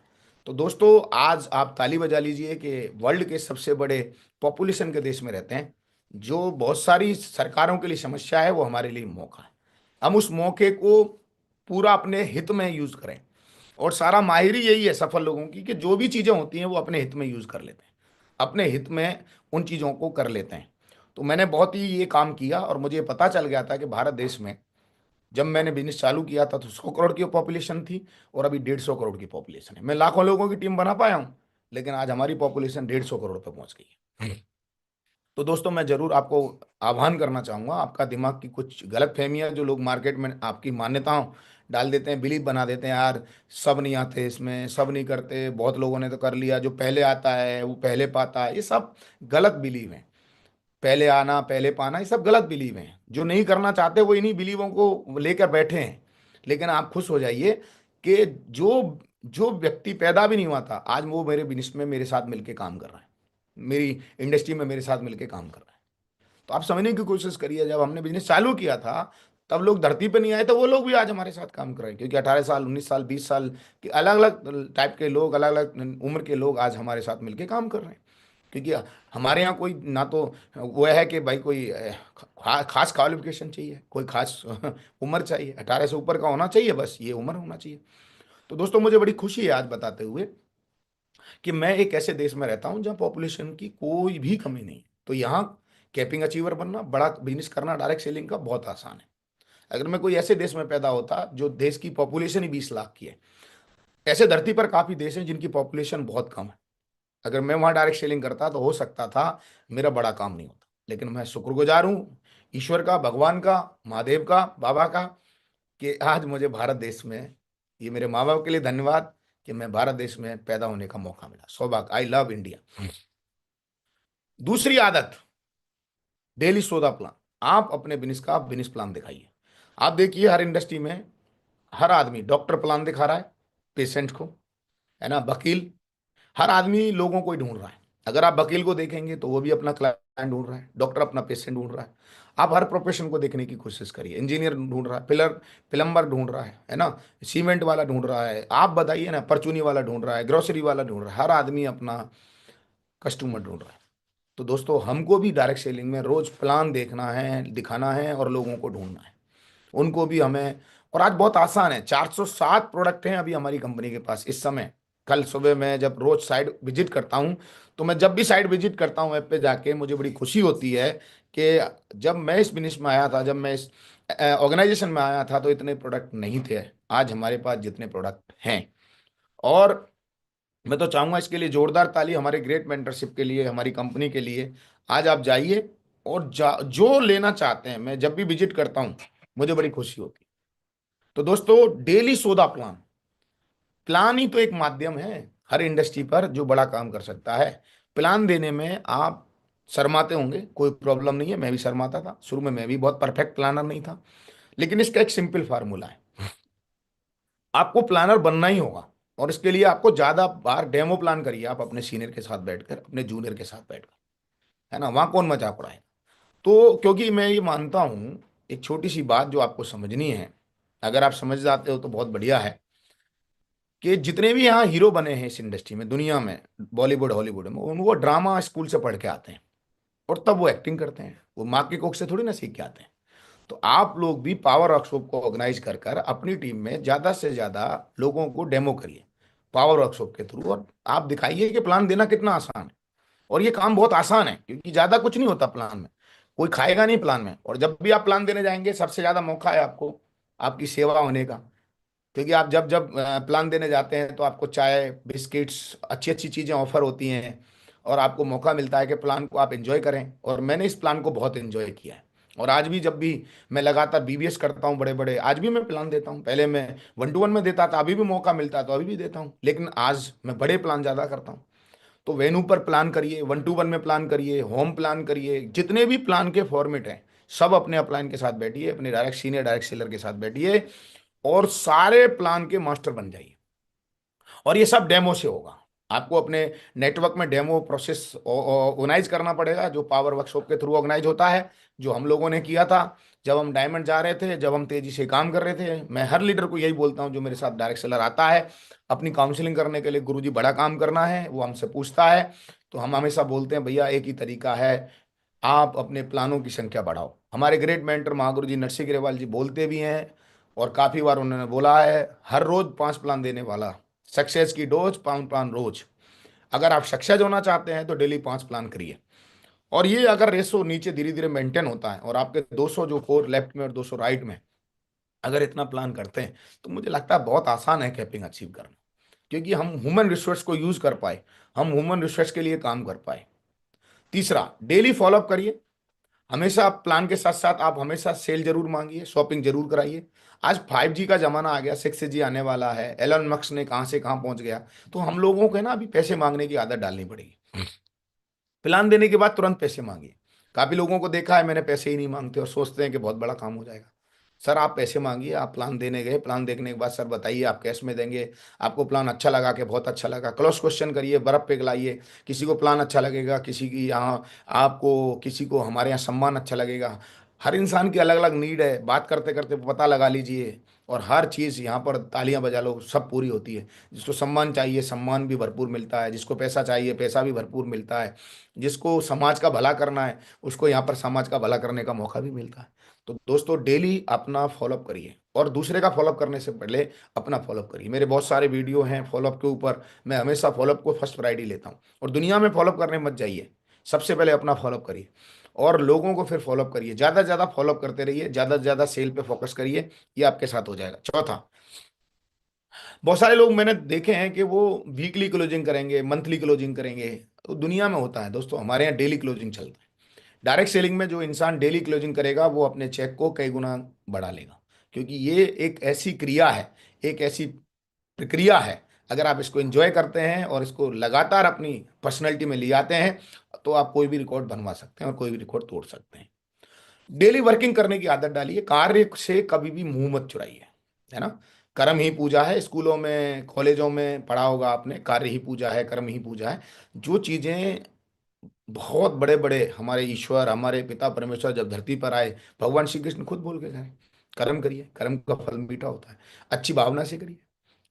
Speaker 1: तो दोस्तों, आज आप ताली बजा लीजिए कि वर्ल्ड के सबसे बड़े पॉपुलेशन के देश में रहते हैं। जो बहुत सारी सरकारों के लिए समस्या है वो हमारे लिए मौका है। हम उस मौके को पूरा अपने हित में यूज करें। और सारा माहिर ही यही है सफल लोगों की, कि जो भी चीजें होती हैं वो अपने हित में यूज कर लेते हैं, अपने हित में उन चीजों को कर लेते हैं। तो मैंने बहुत ही ये काम किया और मुझे पता चल गया था कि भारत देश में जब मैंने बिजनेस चालू किया था तो 100 करोड़ की पॉपुलेशन थी, और अभी 150 करोड़ की पॉपुलेशन है। मैं लाखों लोगों की टीम बना पाया हूँ, लेकिन आज हमारी पॉपुलेशन 150 करोड़ पे पहुंच गई है। तो दोस्तों मैं जरूर आपको आह्वान करना चाहूंगा, आपका दिमाग की कुछ गलत फहमियां जो लोग मार्केट में आपकी मान्यताओं डाल देते हैं, बिलीव बना देते हैं, यार सब नहीं आते इसमें, सब नहीं करते, बहुत लोगों ने तो कर लिया, जो पहले आता है वो पहले पाता है, ये सब गलत बिलीव है। पहले आना पहले पाना ये सब गलत बिलीव हैं। जो नहीं करना चाहते वो इन्हीं बिलीवों को लेकर बैठे हैं। लेकिन आप खुश हो जाइए कि जो जो व्यक्ति पैदा भी नहीं हुआ था, आज वो मेरे बिजनेस में मेरे साथ मिलके काम कर रहा है, मेरी इंडस्ट्री में मेरे साथ मिलके काम कर रहा है। तो आप समझने की कोशिश करिए, जब हमने बिजनेस चालू किया था तब लोग धरती पे नहीं आए थे, वो लोग भी आज हमारे साथ काम कर रहे हैं, क्योंकि 18 साल, 19 साल, 20 साल के अलग अलग टाइप के लोग, अलग अलग उम्र के लोग आज हमारे साथ मिलके काम कर रहे हैं। क्योंकि हमारे यहाँ कोई ना तो वो है कि भाई कोई खास क्वालिफिकेशन चाहिए, कोई खास उम्र चाहिए, 18 से ऊपर का होना चाहिए, बस ये उम्र होना चाहिए। तो दोस्तों मुझे बड़ी खुशी है आज बताते हुए कि मैं एक ऐसे देश में रहता हूँ जहाँ पॉपुलेशन की कोई भी कमी नहीं। तो यहाँ कैपिंग अचीवर बनना, बड़ा बिजनेस करना डायरेक्ट सेलिंग का बहुत आसान है। अगर मैं कोई ऐसे देश में पैदा होता जो देश की पॉपुलेशन ही 20 लाख की है, ऐसे धरती पर काफी देश हैं जिनकी पॉपुलेशन बहुत कम है, अगर मैं वहां डायरेक्ट सेलिंग करता तो हो सकता था मेरा बड़ा काम नहीं होता। लेकिन मैं शुक्रगुजार हूँ ईश्वर का, भगवान का, महादेव का, बाबा का, कि आज मुझे भारत देश में, ये मेरे माँ बाप के लिए धन्यवाद कि मैं भारत देश में पैदा होने का मौका मिला, सौभाग्य। I love India. दूसरी आदत, डेली सौदा प्लान। आप अपने बिजनेस का बिजनेस प्लान दिखाइए। आप देखिए हर इंडस्ट्री में हर आदमी डॉक्टर प्लान दिखा रहा है पेशेंट को, है ना, वकील, हर आदमी लोगों को ही ढूंढ रहा है। अगर आप वकील को देखेंगे तो वो भी अपना क्लाइंट ढूंढ रहा है, डॉक्टर अपना पेशेंट ढूंढ रहा है। आप हर प्रोफेशन को देखने की कोशिश करिए, इंजीनियर ढूंढ रहा है, प्लम्बर ढूंढ रहा है ना, सीमेंट वाला ढूंढ रहा है, आप बताइए ना, परचूनी वाला ढूंढ रहा है, ग्रोसरी वाला ढूंढ रहा है, हर आदमी अपना कस्टमर ढूंढ रहा है। तो दोस्तों हमको भी डायरेक्ट सेलिंग में रोज प्लान देखना है, दिखाना है और लोगों को ढूंढना है, उनको भी हमें। और आज बहुत आसान है, 407 प्रोडक्ट हैं अभी हमारी कंपनी के पास इस समय। कल सुबह मैं जब रोज साइट विजिट करता हूं, तो मैं जब भी साइट विजिट करता हूं ऐप पे जाके, मुझे बड़ी खुशी होती है कि जब मैं इस बिजनेस में आया था, जब मैं इस ऑर्गेनाइजेशन में आया था तो इतने प्रोडक्ट नहीं थे, आज हमारे पास जितने प्रोडक्ट हैं। और मैं तो चाहूंगा इसके लिए जोरदार ताली हमारे ग्रेट मेंटरशिप के लिए, हमारी कंपनी के लिए। आज आप जाइए और जो लेना चाहते हैं, मैं जब भी विजिट करता हूं मुझे बड़ी खुशी होती है। तो दोस्तों डेली सौदा प्लान, प्लान ही तो एक माध्यम है हर इंडस्ट्री पर जो बड़ा काम कर सकता है। प्लान देने में आप शर्माते होंगे, कोई प्रॉब्लम नहीं है, मैं भी शर्माता था शुरू में, मैं भी बहुत परफेक्ट प्लानर नहीं था। लेकिन इसका एक सिंपल फार्मूला है, आपको प्लानर बनना ही होगा। और इसके लिए आपको ज्यादा बार डेमो प्लान करिए, आप अपने सीनियर के साथ बैठकर, अपने जूनियर के साथ बैठकर, है ना, वहां कौन मजाक उड़ाए। तो क्योंकि मैं ये मानता हूं, एक छोटी सी बात जो आपको समझनी है, अगर आप समझ जाते हो तो बहुत बढ़िया है, कि जितने भी यहाँ हीरो बने हैं इस इंडस्ट्री में, दुनिया में, बॉलीवुड हॉलीवुड में, उनको ड्रामा स्कूल से पढ़ के आते हैं और तब वो एक्टिंग करते हैं, वो माँ की कोख से थोड़ी ना सीख के आते हैं। तो आप लोग भी पावर वर्कशॉप को ऑर्गेनाइज कर कर अपनी टीम में ज्यादा से ज्यादा लोगों को डेमो करिए पावर वर्कशॉप के थ्रू, और आप दिखाइए कि प्लान देना कितना आसान है। और ये काम बहुत आसान है, क्योंकि ज्यादा कुछ नहीं होता प्लान में, कोई खाएगा नहीं प्लान में। और जब भी आप प्लान देने जाएंगे सबसे ज्यादा मौका है आपको आपकी सेवा होने का, क्योंकि आप जब जब प्लान देने जाते हैं तो आपको चाय बिस्किट्स अच्छी अच्छी चीज़ें ऑफर होती हैं, और आपको मौका मिलता है कि प्लान को आप एंजॉय करें। और मैंने इस प्लान को बहुत एंजॉय किया है। और आज भी जब भी मैं लगातार बीबीएस करता हूँ बड़े बड़े, आज भी मैं प्लान देता हूँ। पहले मैं 1-to-1 में देता था, अभी भी मौका मिलता है तो अभी भी देता हूँ, लेकिन आज मैं बड़े प्लान ज़्यादा करता हूँ। तो वेन्यू पर प्लान करिए, 1-to-1 में प्लान करिए, होम प्लान करिए, जितने भी प्लान के फॉर्मेट हैं सब अपने अपलाइन के साथ बैठिए, अपने डायरेक्ट सीनियर डायरेक्ट सेलर के साथ बैठिए और सारे प्लान के मास्टर बन जाइए। और ये सब डेमो से होगा। आपको अपने नेटवर्क में डेमो प्रोसेस ऑर्गेनाइज करना पड़ेगा, जो पावर वर्कशॉप के थ्रू ऑर्गेनाइज होता है, जो हम लोगों ने किया था जब हम डायमंड जा रहे थे, जब हम तेजी से काम कर रहे थे। मैं हर लीडर को यही बोलता हूं जो मेरे साथ डायरेक्ट सेलर आता है अपनी काउंसलिंग करने के लिए, गुरुजी बड़ा काम करना है, वो हमसे पूछता है, तो हम हमेशा बोलते हैं भैया एक ही तरीका है, आप अपने प्लानों की संख्या बढ़ाओ। हमारे ग्रेट मेंटर महागुरु जी नरसिंह ग्रेवाल जी बोलते भी हैं, और काफी बार उन्होंने बोला है, हर रोज 5 प्लान देने वाला, सक्सेस की डोज 5 प्लान रोज। अगर आप सक्सेस होना चाहते हैं तो डेली 5 प्लान करिए। और ये अगर रेशो नीचे धीरे धीरे मेंटेन होता है, और आपके 200 जो कोर लेफ्ट में और 200 राइट में, अगर इतना प्लान करते हैं तो मुझे लगता है बहुत आसान है कैपिंग अचीव करना, क्योंकि हम ह्यूमन रिसोर्स को यूज कर पाए, हम ह्यूमन रिसोर्स के लिए काम कर पाए। तीसरा, डेली फॉलोअप करिए। हमेशा आप प्लान के साथ साथ आप हमेशा सेल जरूर मांगिए, शॉपिंग जरूर कराइए। आज 5G का जमाना आ गया, 6G आने वाला है, एलन मस्क ने कहां से कहां पहुंच गया। तो हम लोगों को ना अभी पैसे मांगने की आदत डालनी पड़ेगी। प्लान देने के बाद तुरंत पैसे मांगिए। काफी लोगों को देखा है मैंने, पैसे ही नहीं मांगते और सोचते हैं कि बहुत बड़ा काम हो जाएगा। सर आप पैसे मांगिए, आप प्लान देने गए, प्लान देखने के बाद सर बताइए आप कैश में देंगे, आपको प्लान अच्छा लगा कि बहुत अच्छा लगा, क्रॉस क्वेश्चन करिए, बर्फ पिघलाइए। किसी को प्लान अच्छा लगेगा, किसी की यहाँ आपको, किसी को हमारे यहाँ सम्मान अच्छा लगेगा। हर इंसान की अलग अलग नीड है, बात करते करते पता लगा लीजिए। और हर चीज़ यहाँ पर तालियां बजा लो, सब पूरी होती है। जिसको सम्मान चाहिए सम्मान भी भरपूर मिलता है, जिसको पैसा चाहिए पैसा भी भरपूर मिलता है, जिसको समाज का भला करना है उसको यहाँ पर समाज का भला करने का मौका भी मिलता है। तो दोस्तों डेली अपना फॉलोअप करिए, और दूसरे का फॉलोअप करने से पहले अपना फॉलोअप करिए। मेरे बहुत सारे वीडियो हैं फॉलोअप के ऊपर, मैं हमेशा फॉलोअप को फर्स्ट प्रायोरिटी लेता हूँ। और दुनिया में फॉलोअप करने मत जाइए, सबसे पहले अपना फॉलोअप करिए और लोगों को फिर फॉलोअप करिए। ज़्यादा से ज़्यादा फॉलोअप करते रहिए, ज़्यादा से ज़्यादा सेल पे फोकस करिए, ये आपके साथ हो जाएगा। चौथा, बहुत सारे लोग मैंने देखे हैं कि वो वीकली क्लोजिंग करेंगे, मंथली क्लोजिंग करेंगे। तो दुनिया में होता है दोस्तों, हमारे यहाँ डेली क्लोजिंग चलता है। डायरेक्ट सेलिंग में जो इंसान डेली क्लोजिंग करेगा वो अपने चेक को कई गुना बढ़ा लेगा, क्योंकि ये एक ऐसी क्रिया है, एक ऐसी प्रक्रिया है। अगर आप इसको एंजॉय करते हैं और इसको लगातार अपनी पर्सनैलिटी में ले आते हैं तो आप कोई भी रिकॉर्ड बनवा सकते हैं और कोई भी रिकॉर्ड तोड़ सकते हैं। डेली वर्किंग करने की आदत डालिए, कार्य से कभी भी मुंह मत चुराइए, है ना। कर्म ही पूजा है, स्कूलों में कॉलेजों में पढ़ा होगा आपने, कार्य ही पूजा है, कर्म ही पूजा है। जो चीजें बहुत बड़े बड़े हमारे ईश्वर, हमारे पिता परमेश्वर जब धरती पर आए, भगवान श्री कृष्ण खुद बोल के गए, कर्म करिए, कर्म का फल मीठा होता है। अच्छी भावना से करिए,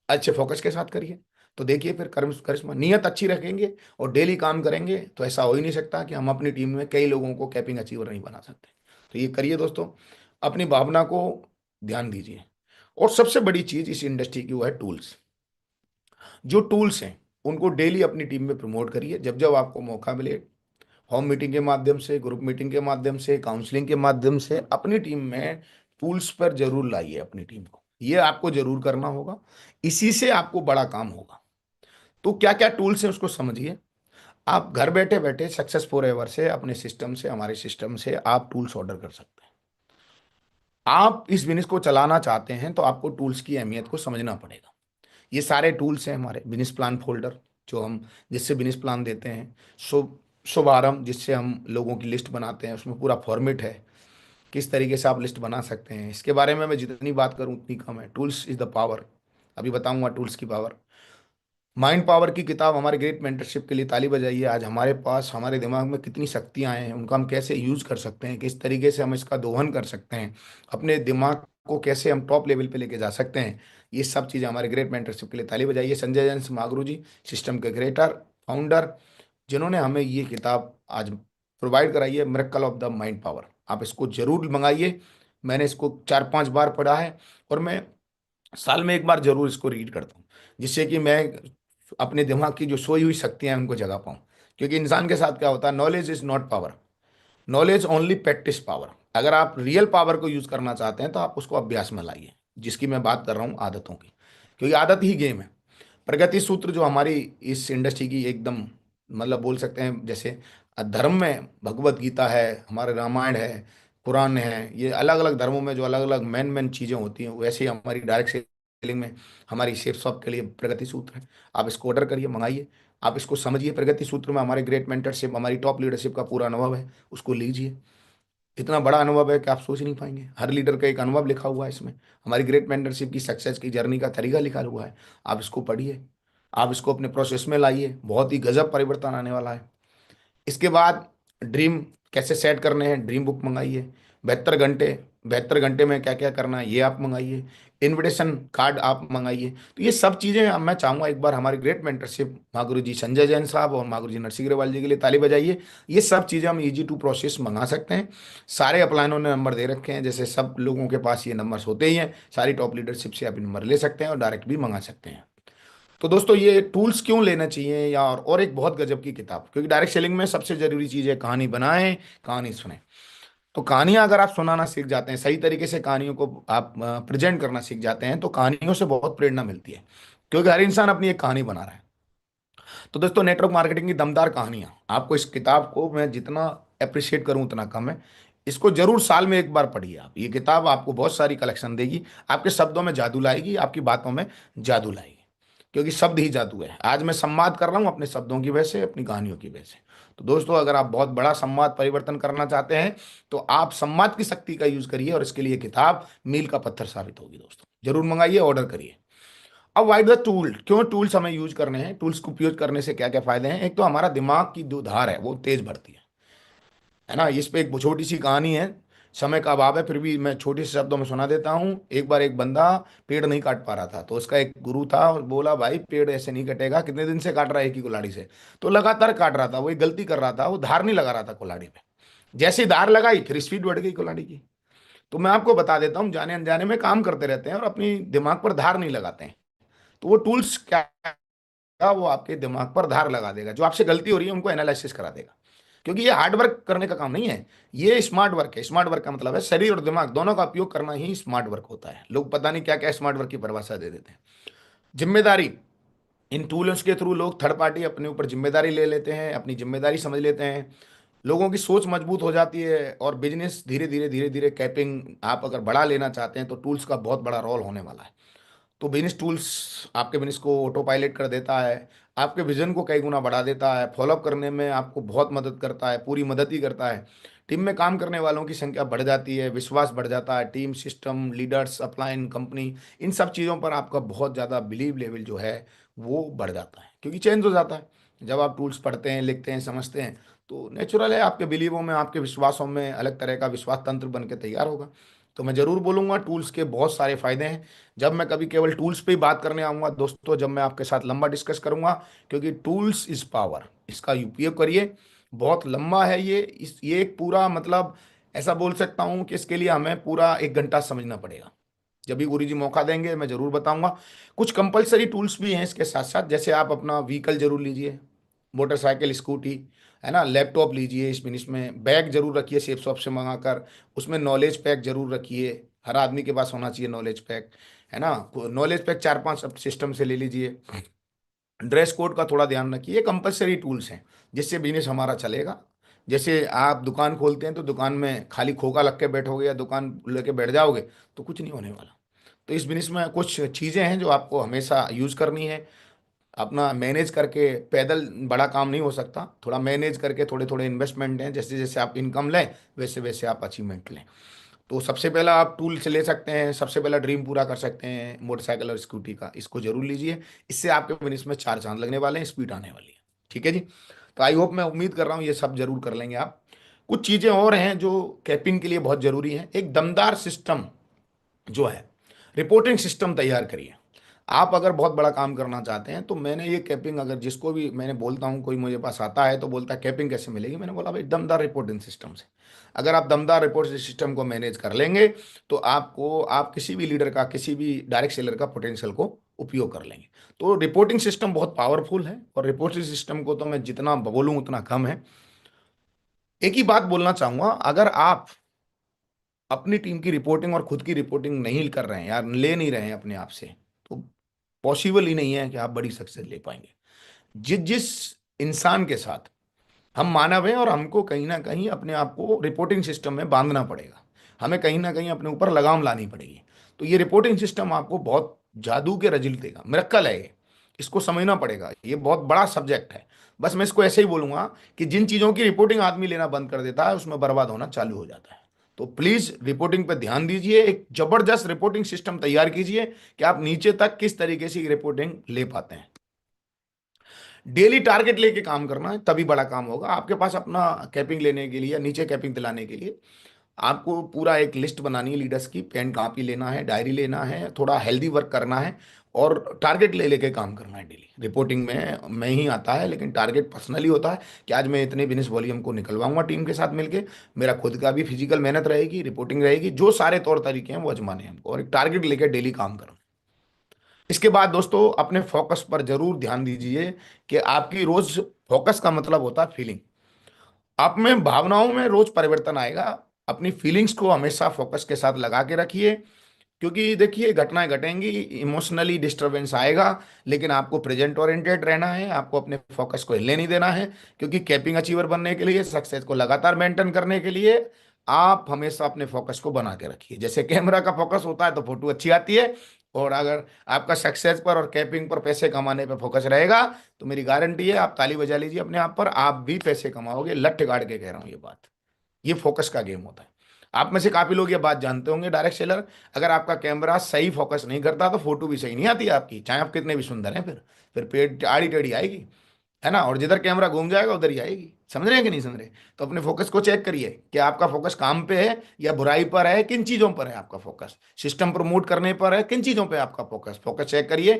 Speaker 1: अच्छे फोकस के साथ करिए। तो देखिए फिर कर्म करिश्मा, नियत अच्छी रखेंगे और डेली काम करेंगे तो ऐसा हो ही नहीं सकता कि हम अपनी टीम में कई लोगों को कैपिंग अचीवर नहीं बना सकते। तो ये करिए दोस्तों, अपनी भावना को ध्यान दीजिए। और सबसे बड़ी चीज इस इंडस्ट्री की वो है टूल्स। जो टूल्स हैं उनको डेली अपनी टीम में प्रमोट करिए, जब जब आपको मौका मिले। होम मीटिंग के माध्यम से, ग्रुप मीटिंग के माध्यम से, काउंसलिंग के माध्यम से अपनी टीम में टूल्स पर जरूर लाइए अपनी टीम को, ये आपको जरूर करना होगा। इसी से आपको बड़ा काम होगा। तो क्या क्या टूल्स हैं उसको समझिए। आप घर बैठे बैठे सक्सेस फॉर एवर से, अपने सिस्टम से, हमारे सिस्टम से आप टूल्स ऑर्डर कर सकते हैं। आप इस बिजनेस को चलाना चाहते हैं तो आपको टूल्स की अहमियत को समझना पड़ेगा। ये सारे टूल्स हैं हमारे बिजनेस प्लान फोल्डर, जो हम जिससे बिजनेस प्लान देते हैं। शुभ शुभारंभ, जिससे हम लोगों की लिस्ट बनाते हैं, उसमें पूरा फॉर्मेट है किस तरीके से आप लिस्ट बना सकते हैं। इसके बारे में मैं जितनी बात करूं उतनी कम है। टूल्स इज द पावर, अभी बताऊंगा टूल्स की पावर। माइंड पावर की किताब, हमारे ग्रेट मेंटरशिप के लिए ताली बजाइए। आज हमारे पास, हमारे दिमाग में कितनी शक्तियां हैं, उनका हम कैसे यूज कर सकते हैं, किस तरीके से हम इसका दोहन कर सकते हैं, अपने दिमाग को कैसे हम टॉप लेवल पे लेके जा सकते हैं। ये सब चीज़ें हमारे ग्रेट मेंटरशिप के लिए ताली बजाइए। संजय जैन मागरू जी, सिस्टम के क्रिएटर, फाउंडर, जिन्होंने हमें ये किताब आज प्रोवाइड कराई है, miracle of the mind power. आप इसको जरूर मंगाइए। मैंने इसको 4-5 बार पढ़ा है और मैं साल में एक बार जरूर इसको रीड करता हूँ, जिससे कि मैं अपने दिमाग की जो सोई हुई शक्तियां हैं उनको जगा पाऊँ। क्योंकि इंसान के साथ क्या होता है, knowledge is not power, knowledge only practice power. अगर आप रियल पावर को यूज करना चाहते हैं तो आप उसको अभ्यास में लाइए, जिसकी मैं बात कर रहा हूँ आदतों की, क्योंकि आदत ही गेम है। प्रगति सूत्र जो हमारी इस इंडस्ट्री की एकदम, मतलब बोल सकते हैं जैसे धर्म में भगवत गीता है, हमारे रामायण है, कुरान है, ये अलग अलग धर्मों में जो अलग अलग मेन मेन चीज़ें होती हैं, वैसे ही हमारी डायरेक्ट सेलिंग में हमारी शेप शॉप के लिए प्रगति सूत्र है। आप इसको ऑर्डर करिए, मंगाइए, आप इसको समझिए। प्रगति सूत्र में हमारे ग्रेट मेंटरशिप, हमारी टॉप लीडरशिप का पूरा अनुभव है, उसको लीजिए। इतना बड़ा अनुभव है कि आप सोच नहीं पाएंगे। हर लीडर का एक अनुभव लिखा हुआ है इसमें, हमारी ग्रेट मेंटरशिप की सक्सेस की जर्नी का तरीका लिखा हुआ है। आप इसको पढ़िए, आप इसको अपने प्रोसेस में लाइए, बहुत ही गजब परिवर्तन आने वाला है। इसके बाद ड्रीम कैसे सेट करने हैं, ड्रीम बुक मंगाइए। 72 घंटे, 72 घंटे में क्या क्या करना है ये आप मंगाइए। इनविटेशन कार्ड आप मंगाइए। तो ये सब चीज़ें अब मैं चाहूँगा एक बार हमारी ग्रेट मेंटरशिप मागुरु जी संजय जैन साहब और मागुरु जी नरसिंह अग्रवाल जी के लिए ताली बजाइए। ये सब चीज़ें हम इजी टू प्रोसेस मंगा सकते हैं। सारे अपलाइनों ने नंबर दे रखे हैं, जैसे सब लोगों के पास ये नंबर्स होते ही हैं। सारी टॉप लीडरशिप से आप नंबर ले सकते हैं और डायरेक्ट भी मंगा सकते हैं। तो दोस्तों ये टूल्स क्यों लेना चाहिए, या और एक बहुत गजब की किताब, क्योंकि डायरेक्ट सेलिंग में सबसे जरूरी चीज़ है कहानी बनाएं, कहानी सुने। तो कहानियां अगर आप सुनाना सीख जाते हैं, सही तरीके से कहानियों को आप प्रेजेंट करना सीख जाते हैं, तो कहानियों से बहुत प्रेरणा मिलती है, क्योंकि हर इंसान अपनी एक कहानी बना रहा है। तो दोस्तों, नेटवर्क मार्केटिंग की दमदार कहानियां, आपको इस किताब को मैं जितना अप्रिशिएट करूं उतना कम है। इसको जरूर साल में एक बार पढ़िए आप। ये किताब आपको बहुत सारी कलेक्शन देगी, आपके शब्दों में जादू लाएगी, आपकी बातों में जादू लाएगी, क्योंकि शब्द ही जादू है। आज मैं संवाद कर रहा हूं अपने शब्दों की वजह से, अपनी कहानियों की वजह से। तो दोस्तों, अगर आप बहुत बड़ा संवाद परिवर्तन करना चाहते हैं, तो आप संवाद की शक्ति का यूज करिए, और इसके लिए किताब मील का पत्थर साबित होगी। दोस्तों, जरूर मंगाइए, ऑर्डर करिए। अब वाइड द टूल, क्यों टूल्स हमें यूज करने हैं, टूल्स को उपयोग करने से क्या क्या फायदे हैं। एक तो हमारा दिमाग की जो धार है वो तेज बढ़ती है ना। इस पे एक छोटी सी कहानी है, समय का अभाव है फिर भी मैं छोटे से शब्दों में सुना देता हूँ। एक बार एक बंदा पेड़ नहीं काट पा रहा था, तो उसका एक गुरु था, और बोला भाई पेड़ ऐसे नहीं कटेगा, कितने दिन से काट रहा है एक ही कुल्हाड़ी से। तो लगातार काट रहा था, वो एक गलती कर रहा था, वो धार नहीं लगा रहा था कुल्हाड़ी पे। जैसे ही धार लगाई, फिर स्पीड बढ़ गई कुल्हाड़ी की। तो मैं आपको बता देता हूँ, जाने अनजाने में काम करते रहते हैं और अपनी दिमाग पर धार नहीं लगाते हैं। तो वो टूल्स क्या, वो आपके दिमाग पर धार लगा देगा, जो आपसे गलती हो रही है उनको एनालिसिस करा देगा। क्योंकि ये हार्ड वर्क करने का काम नहीं है, ये स्मार्ट वर्क है। स्मार्ट वर्क का मतलब है शरीर और दिमाग दोनों का उपयोग करना ही स्मार्ट वर्क होता है। लोग पता नहीं क्या क्या स्मार्ट वर्क की परिभाषा दे देते हैं। जिम्मेदारी, इन टूल्स के थ्रू लोग थर्ड पार्टी अपने ऊपर जिम्मेदारी ले लेते हैं, अपनी जिम्मेदारी समझ लेते हैं। लोगों की सोच मजबूत हो जाती है, और बिजनेस धीरे धीरे कैपिंग आप अगर बढ़ा लेना चाहते हैं, तो टूल्स का बहुत बड़ा रोल होने वाला है। तो बिजनेस टूल्स आपके बिजनेस को ऑटो पायलट कर देता है, आपके विजन को कई गुना बढ़ा देता है, फॉलोअप करने में आपको बहुत मदद करता है, पूरी मदद ही करता है। टीम में काम करने वालों की संख्या बढ़ जाती है, विश्वास बढ़ जाता है, team system leaders upline company, इन सब चीज़ों पर आपका बहुत ज़्यादा बिलीव लेवल जो है वो बढ़ जाता है, क्योंकि चेंज हो जाता है। जब आप टूल्स पढ़ते हैं, लिखते हैं, समझते हैं, तो नेचुरल है आपके बिलीवों में, आपके विश्वासों में अलग तरह का विश्वास तंत्र बन के तैयार होगा। तो मैं जरूर बोलूंगा, टूल्स के बहुत सारे फायदे हैं। जब मैं कभी केवल टूल्स पे ही बात करने आऊंगा दोस्तों, जब मैं आपके साथ लंबा डिस्कस करूंगा, क्योंकि टूल्स इज पावर, इसका उपयोग करिए। बहुत लंबा है ये एक पूरा मतलब, ऐसा बोल सकता हूं कि इसके लिए हमें पूरा 1 घंटा समझना पड़ेगा। जब भी गुरु जी मौका देंगे मैं जरूर बताऊंगा। कुछ कंपलसरी टूल्स भी हैं इसके साथ साथ, जैसे आप अपना व्हीकल जरूर लीजिए, मोटरसाइकिल स्कूटी, है ना, लैपटॉप लीजिए, इसमें बैग जरूर रखिए सेफ शॉप से मंगाकर। उसमें नॉलेज पैक जरूर रखिए, हर आदमी के पास होना चाहिए नॉलेज पैक, है ना। नॉलेज पैक 4-5 सिस्टम से ले लीजिए। ड्रेस कोड का थोड़ा ध्यान रखिए। ये कंपलसरी टूल्स हैं जिससे बिजनेस हमारा चलेगा। जैसे आप दुकान खोलते हैं, तो दुकान में खाली खोखा लग के बैठोगे या दुकान लेके बैठ जाओगे, तो कुछ नहीं होने वाला। तो इस बिजनेस में कुछ चीज़ें हैं जो आपको हमेशा यूज़ करनी है। अपना मैनेज करके, पैदल बड़ा काम नहीं हो सकता, थोड़ा मैनेज करके, थोड़े थोड़े इन्वेस्टमेंट हैं, जैसे जैसे आप इनकम लें वैसे वैसे आप अचीवमेंट लें। तो सबसे पहला आप टूल से ले सकते हैं, सबसे पहला ड्रीम पूरा कर सकते हैं मोटरसाइकिल और स्कूटी का, इसको जरूर लीजिए। इससे आपके बिजनेस में 4 चांद लगने वाले हैं, स्पीड आने वाली है। ठीक है जी। तो आई होप, मैं उम्मीद कर रहा हूँ ये सब जरूर कर लेंगे आप। कुछ चीज़ें और हैं जो कैपिंग के लिए बहुत जरूरी है। एक दमदार सिस्टम जो है, रिपोर्टिंग सिस्टम तैयार करिए। आप अगर बहुत बड़ा काम करना चाहते हैं, तो मैंने ये कैपिंग, अगर जिसको भी मैंने बोलता हूँ, कोई मुझे पास आता है तो बोलता है कैपिंग कैसे मिलेगी, मैंने बोला भाई दमदार रिपोर्टिंग सिस्टम से। अगर आप दमदार रिपोर्टिंग सिस्टम को मैनेज कर लेंगे, तो आप किसी भी लीडर का, किसी भी डायरेक्ट सेलर का पोटेंशियल को उपयोग कर लेंगे। तो रिपोर्टिंग सिस्टम बहुत पावरफुल है, और रिपोर्टिंग सिस्टम को तो मैं जितना बोलूँ उतना कम है। एक ही बात बोलना चाहूंगा, अगर आप अपनी टीम की रिपोर्टिंग और खुद की रिपोर्टिंग नहीं कर रहे हैं, या ले नहीं रहे हैं अपने आप से, तो पॉसिबल ही नहीं है कि आप बड़ी सक्सेस ले पाएंगे। जिस जिस इंसान के साथ, हम मानव हैं और हमको कहीं ना कहीं अपने आप को रिपोर्टिंग सिस्टम में बांधना पड़ेगा, हमें कहीं ना कहीं अपने ऊपर लगाम लानी पड़ेगी। तो ये रिपोर्टिंग सिस्टम आपको बहुत जादू के रिजल्ट देगा, मिरेकल है ये। इसको समझना पड़ेगा, ये बहुत बड़ा सब्जेक्ट है। बस मैं इसको ऐसे ही बोलूंगा कि जिन चीज़ों की रिपोर्टिंग आदमी लेना बंद कर देता है, उसमें बर्बाद होना चालू हो जाता है। तो प्लीज रिपोर्टिंग पे ध्यान दीजिए, एक जबरदस्त रिपोर्टिंग सिस्टम तैयार कीजिए कि आप नीचे तक किस तरीके से रिपोर्टिंग ले पाते हैं। डेली टारगेट लेके काम करना है, तभी बड़ा काम होगा। आपके पास अपना कैपिंग लेने के लिए या नीचे कैपिंग दिलाने के लिए आपको पूरा एक लिस्ट बनानी है लीडर्स की, पेन कापी लेना है, डायरी लेना है, थोड़ा हेल्दी वर्क करना है, और टारगेट ले लेके काम करना है डेली। रिपोर्टिंग में मैं ही आता है, लेकिन टारगेट पर्सनली होता है कि आज मैं इतने बिजनेस वॉल्यूम को निकलवाऊंगा टीम के साथ मिलके। मेरा खुद का भी फिजिकल मेहनत रहेगी, रिपोर्टिंग रहेगी, जो सारे तौर तरीके हैं वो आजमाने हैं हमको, और एक टारगेट लेकर डेली काम करो। इसके बाद दोस्तों, अपने फोकस पर जरूर ध्यान दीजिए कि आपकी रोज, फोकस का मतलब होता है फीलिंग। आप में भावनाओं में रोज परिवर्तन आएगा। अपनी फीलिंग्स को हमेशा फोकस के साथ लगा के रखिए, क्योंकि देखिए घटनाएं घटेंगी, इमोशनली डिस्टरबेंस आएगा, लेकिन आपको प्रेजेंट ओरिएंटेड रहना है, आपको अपने फोकस को हिलने नहीं देना है। क्योंकि कैपिंग अचीवर बनने के लिए, सक्सेस को लगातार मेंटेन करने के लिए आप हमेशा अपने फोकस को बना के रखिए। जैसे कैमरा का फोकस होता है तो फोटो अच्छी आती है, और अगर आपका सक्सेस पर और कैपिंग पर, पैसे कमाने पर फोकस रहेगा, तो मेरी गारंटी है, आप ताली बजा लीजिए अपने आप पर, आप भी पैसे कमाओगे। लठ गाड़ के कह रहा हूं ये बात। ये फोकस का गेम होता है। आप में से काफी लोग ये बात जानते होंगे, डायरेक्ट सेलर, अगर आपका कैमरा सही फोकस नहीं करता तो फोटो भी सही नहीं आती आपकी, चाहे आप कितने भी सुंदर हैं। फिर पेट आड़ी टेढ़ी आएगी, है ना, और जिधर कैमरा घूम जाएगा उधर ही आएगी। समझ रहे हैं कि नहीं समझ रहे? तो अपने फोकस को चेक करिए कि आपका फोकस काम पे है या बुराई पर है, किन चीजों पर है आपका फोकस, सिस्टम प्रमोट करने पर है, किन चीजों पे आपका फोकस। फोकस चेक करिए।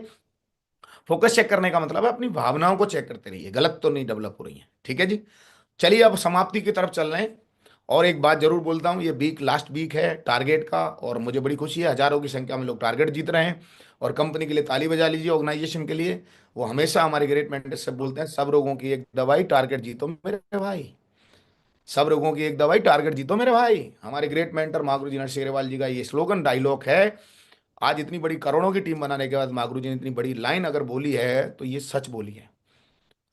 Speaker 1: फोकस चेक करने का मतलब है अपनी भावनाओं को चेक करते रहिए, गलत तो नहीं डेवलप हो रही है। ठीक है जी। चलिए अब समाप्ति की तरफ चल रहे हैं। और एक बात जरूर बोलता हूँ, ये वीक लास्ट वीक है टारगेट का, और मुझे बड़ी खुशी है, हजारों की संख्या में लोग टारगेट जीत रहे हैं। और कंपनी के लिए ताली बजा लीजिए, ऑर्गेनाइजेशन के लिए। वो हमेशा हमारे ग्रेट मेंटर से बोलते हैं, सब रोगों की एक दवाई टारगेट जीतो मेरे भाई। सब रोगों की एक दवाई टारगेट जीतो मेरे भाई। हमारे ग्रेट मेंटर महागुरु जी नरसिंह अग्रवाल जी का ये स्लोगन डायलॉग है। आज इतनी बड़ी करोड़ों की टीम बनाने के बाद महागुरु जी ने इतनी बड़ी लाइन अगर बोली है तो ये सच बोली है।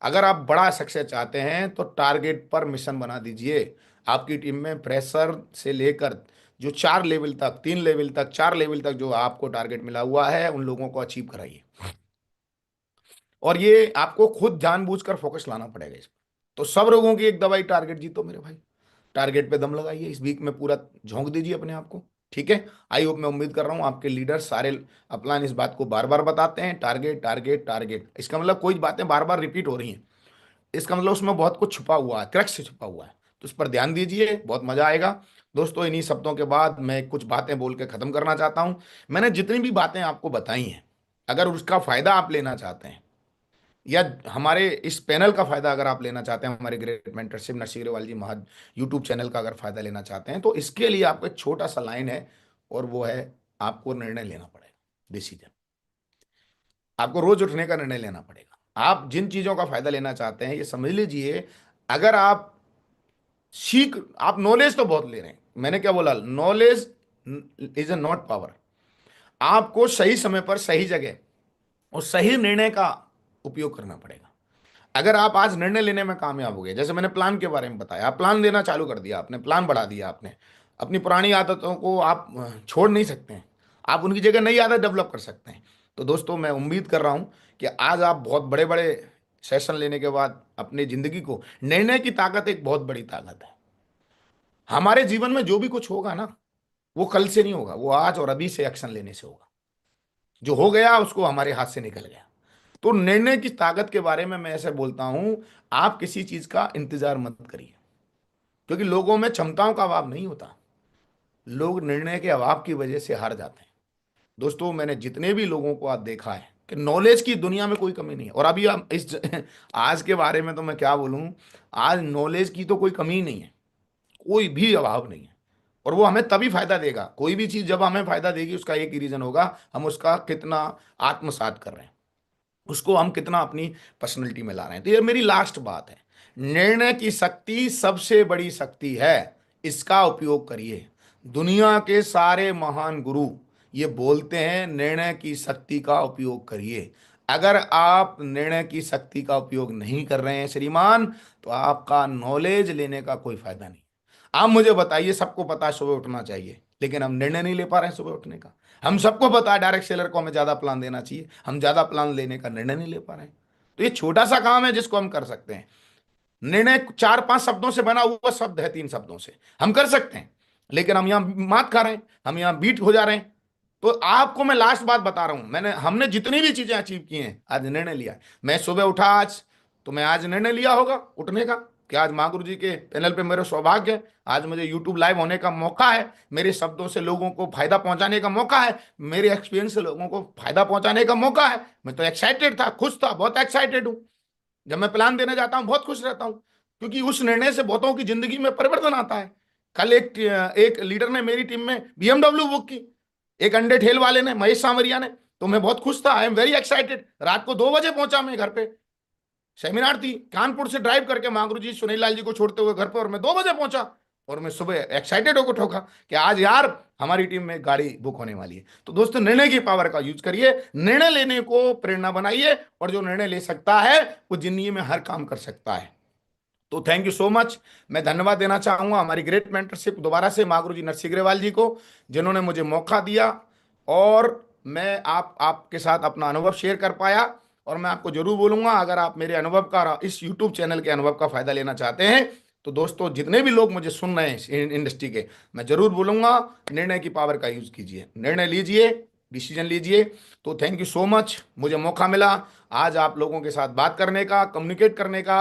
Speaker 1: अगर आप बड़ा सक्सेस चाहते हैं तो टारगेट पर मिशन बना दीजिए। आपकी टीम में प्रेशर से लेकर जो 4 लेवल तक, 3 लेवल तक, 4 लेवल तक जो आपको टारगेट मिला हुआ है, उन लोगों को अचीव कराइए। और ये आपको खुद जानबूझकर फोकस लाना पड़ेगा इसमें। तो सब लोगों की एक दवाई टारगेट जीतो मेरे भाई। टारगेट पे दम लगाइए, इस वीक में पूरा झोंक दीजिए अपने आप को। ठीक है। आई होप, मैं उम्मीद कर रहा हूँ आपके लीडर सारे अपना इस बात को बार बार बताते हैं, टारगेट टारगेट टारगेट। इसका मतलब कोई बातें बार बार रिपीट हो रही हैं, इसका मतलब उसमें बहुत कुछ छुपा हुआ है, क्रक्स से छुपा हुआ है। तो उस पर ध्यान दीजिए, बहुत मजा आएगा। दोस्तों, इन्हीं शब्दों के बाद मैं कुछ बातें बोल के खत्म करना चाहता हूं। मैंने जितनी भी बातें आपको बताई हैं, अगर उसका फायदा आप लेना चाहते हैं, या हमारे इस पैनल का फायदा अगर आप लेना चाहते हैं, हमारे ग्रेट मेंटरशिप नरसिंह अग्रवाल जी महा यूट्यूब चैनल का अगर फायदा लेना चाहते हैं, तो इसके लिए आपको एक छोटा सा लाइन है, और वो है, आपको निर्णय लेना पड़ेगा। डिसीजन। आपको रोज उठने का निर्णय लेना पड़ेगा। आप जिन चीजों का फायदा लेना चाहते हैं, ये समझ लीजिए, अगर आप नॉलेज तो बहुत ले रहे हैं, मैंने क्या बोला, knowledge is a not power. आपको सही समय पर सही जगह और सही निर्णय का उपयोग करना पड़ेगा। अगर आप आज निर्णय लेने में कामयाब हो गए, जैसे मैंने प्लान के बारे में बताया, आप प्लान लेना चालू कर दिया, आपने प्लान बढ़ा दिया, आपने अपनी पुरानी आदतों को आप छोड़ नहीं सकते हैं, आप उनकी जगह नई आदत डेवलप कर सकते हैं। तो दोस्तों, मैं उम्मीद कर रहा हूं कि आज आप बहुत बड़े बड़े सेशन लेने के बाद अपनी जिंदगी को, निर्णय की ताकत एक बहुत बड़ी ताकत है। हमारे जीवन में जो भी कुछ होगा ना, वो कल से नहीं होगा, वो आज और अभी से एक्शन लेने से होगा। जो हो गया उसको हमारे हाथ से निकल गया। तो निर्णय की ताकत के बारे में मैं ऐसे बोलता हूं, आप किसी चीज का इंतजार मत करिए, क्योंकि लोगों में क्षमताओं का अभाव नहीं होता, लोग निर्णय के अभाव की वजह से हार जाते हैं। दोस्तों, मैंने जितने भी लोगों को आज देखा है कि नॉलेज की दुनिया में कोई कमी नहीं है। और अभी हम आज के बारे में तो मैं क्या बोलूं, आज नॉलेज की तो कोई कमी नहीं है, कोई भी अभाव नहीं है। और वो हमें तभी फायदा देगा, कोई भी चीज जब हमें फायदा देगी, उसका एक ही रीजन होगा, हम उसका कितना आत्मसात कर रहे हैं, उसको हम कितना अपनी पर्सनैलिटी में ला रहे हैं। तो ये मेरी लास्ट बात है, निर्णय की शक्ति सबसे बड़ी शक्ति है, इसका उपयोग करिए। दुनिया के सारे महान गुरु ये बोलते हैं, निर्णय की शक्ति का उपयोग करिए। अगर आप निर्णय की शक्ति का उपयोग नहीं कर रहे हैं श्रीमान, तो आपका नॉलेज लेने का कोई फायदा नहीं। आप मुझे बताइए, सबको पता है सुबह उठना चाहिए, लेकिन हम निर्णय नहीं ले पा रहे हैं सुबह उठने का। हम सबको पता है डायरेक्ट सेलर को हमें ज्यादा प्लान देना चाहिए, हम ज्यादा प्लान लेने का निर्णय नहीं ले पा रहे हैं। तो ये छोटा सा काम है जिसको हम कर सकते हैं। निर्णय 4-5 शब्दों से बना हुआ शब्द है, 3 शब्दों से हम कर सकते हैं, लेकिन हम यहाँ मात खा रहे हैं, हम यहाँ बीट हो जा रहे हैं। तो आपको मैं लास्ट बात बता रहा हूं, हमने जितनी भी चीजें अचीव की हैं, आज निर्णय लिया है। मैं सुबह उठा आज, तो मैं आज निर्णय लिया होगा उठने का कि आज माँ गुरु जी के पैनल पे मेरा सौभाग्य है, आज मुझे यूट्यूब लाइव होने का मौका है, मेरे शब्दों से लोगों को फायदा पहुंचाने का मौका है, मेरे एक्सपीरियंस से लोगों को फायदा पहुंचाने का मौका है। मैं तो एक्साइटेड था, खुश था, बहुत एक्साइटेड हूं। जब मैं प्लान देने जाता हूं बहुत खुश रहता हूं, क्योंकि उस निर्णय से बहुतों की जिंदगी में परिवर्तन आता है। कल एक लीडर ने मेरी टीम में बीएमडब्ल्यू बुक की, एक अंडे ठेल वाले ने, महेश सांवरिया ने। तो मैं बहुत खुश था, आई एम वेरी एक्साइटेड। रात को 2 बजे पहुंचा मैं घर पे, सेमिनार थी, कानपुर से ड्राइव करके महागुरु जी सुनील लाल जी को छोड़ते हुए घर पे, और मैं 2 बजे पहुंचा। और मैं सुबह एक्साइटेड होकर ठोका कि आज यार हमारी टीम में गाड़ी बुक होने वाली है। तो दोस्तों, निर्णय की पावर का यूज करिए, निर्णय लेने को प्रेरणा बनाइए, और जो निर्णय ले सकता है वो जिंदगी में हर काम कर सकता है। तो थैंक यू सो मच। मैं धन्यवाद देना चाहूंगा हमारी ग्रेट मेंटरशिप दोबारा से माँ गुरुजी नरसिंह अग्रवाल जी को, जिन्होंने मुझे मौका दिया और मैं आपके साथ अपना अनुभव शेयर कर पाया। और मैं आपको जरूर बोलूंगा, अगर आप मेरे अनुभव का, इस यूट्यूब चैनल के अनुभव का फायदा लेना चाहते हैं, तो दोस्तों जितने भी लोग मुझे सुन रहे हैं इस इंडस्ट्री के, मैं जरूर बोलूंगा निर्णय की पावर का यूज कीजिए, निर्णय लीजिए, डिसीजन लीजिए। तो थैंक यू सो मच, मुझे मौका मिला आज आप लोगों के साथ बात करने का, कम्युनिकेट करने का,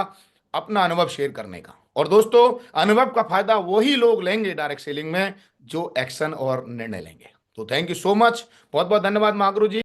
Speaker 1: अपना अनुभव शेयर करने का। और दोस्तों, अनुभव का फायदा वही लोग लेंगे डायरेक्ट सेलिंग में जो एक्शन और निर्णय लेंगे। तो थैंक यू सो मच, बहुत बहुत धन्यवाद महागुरु जी।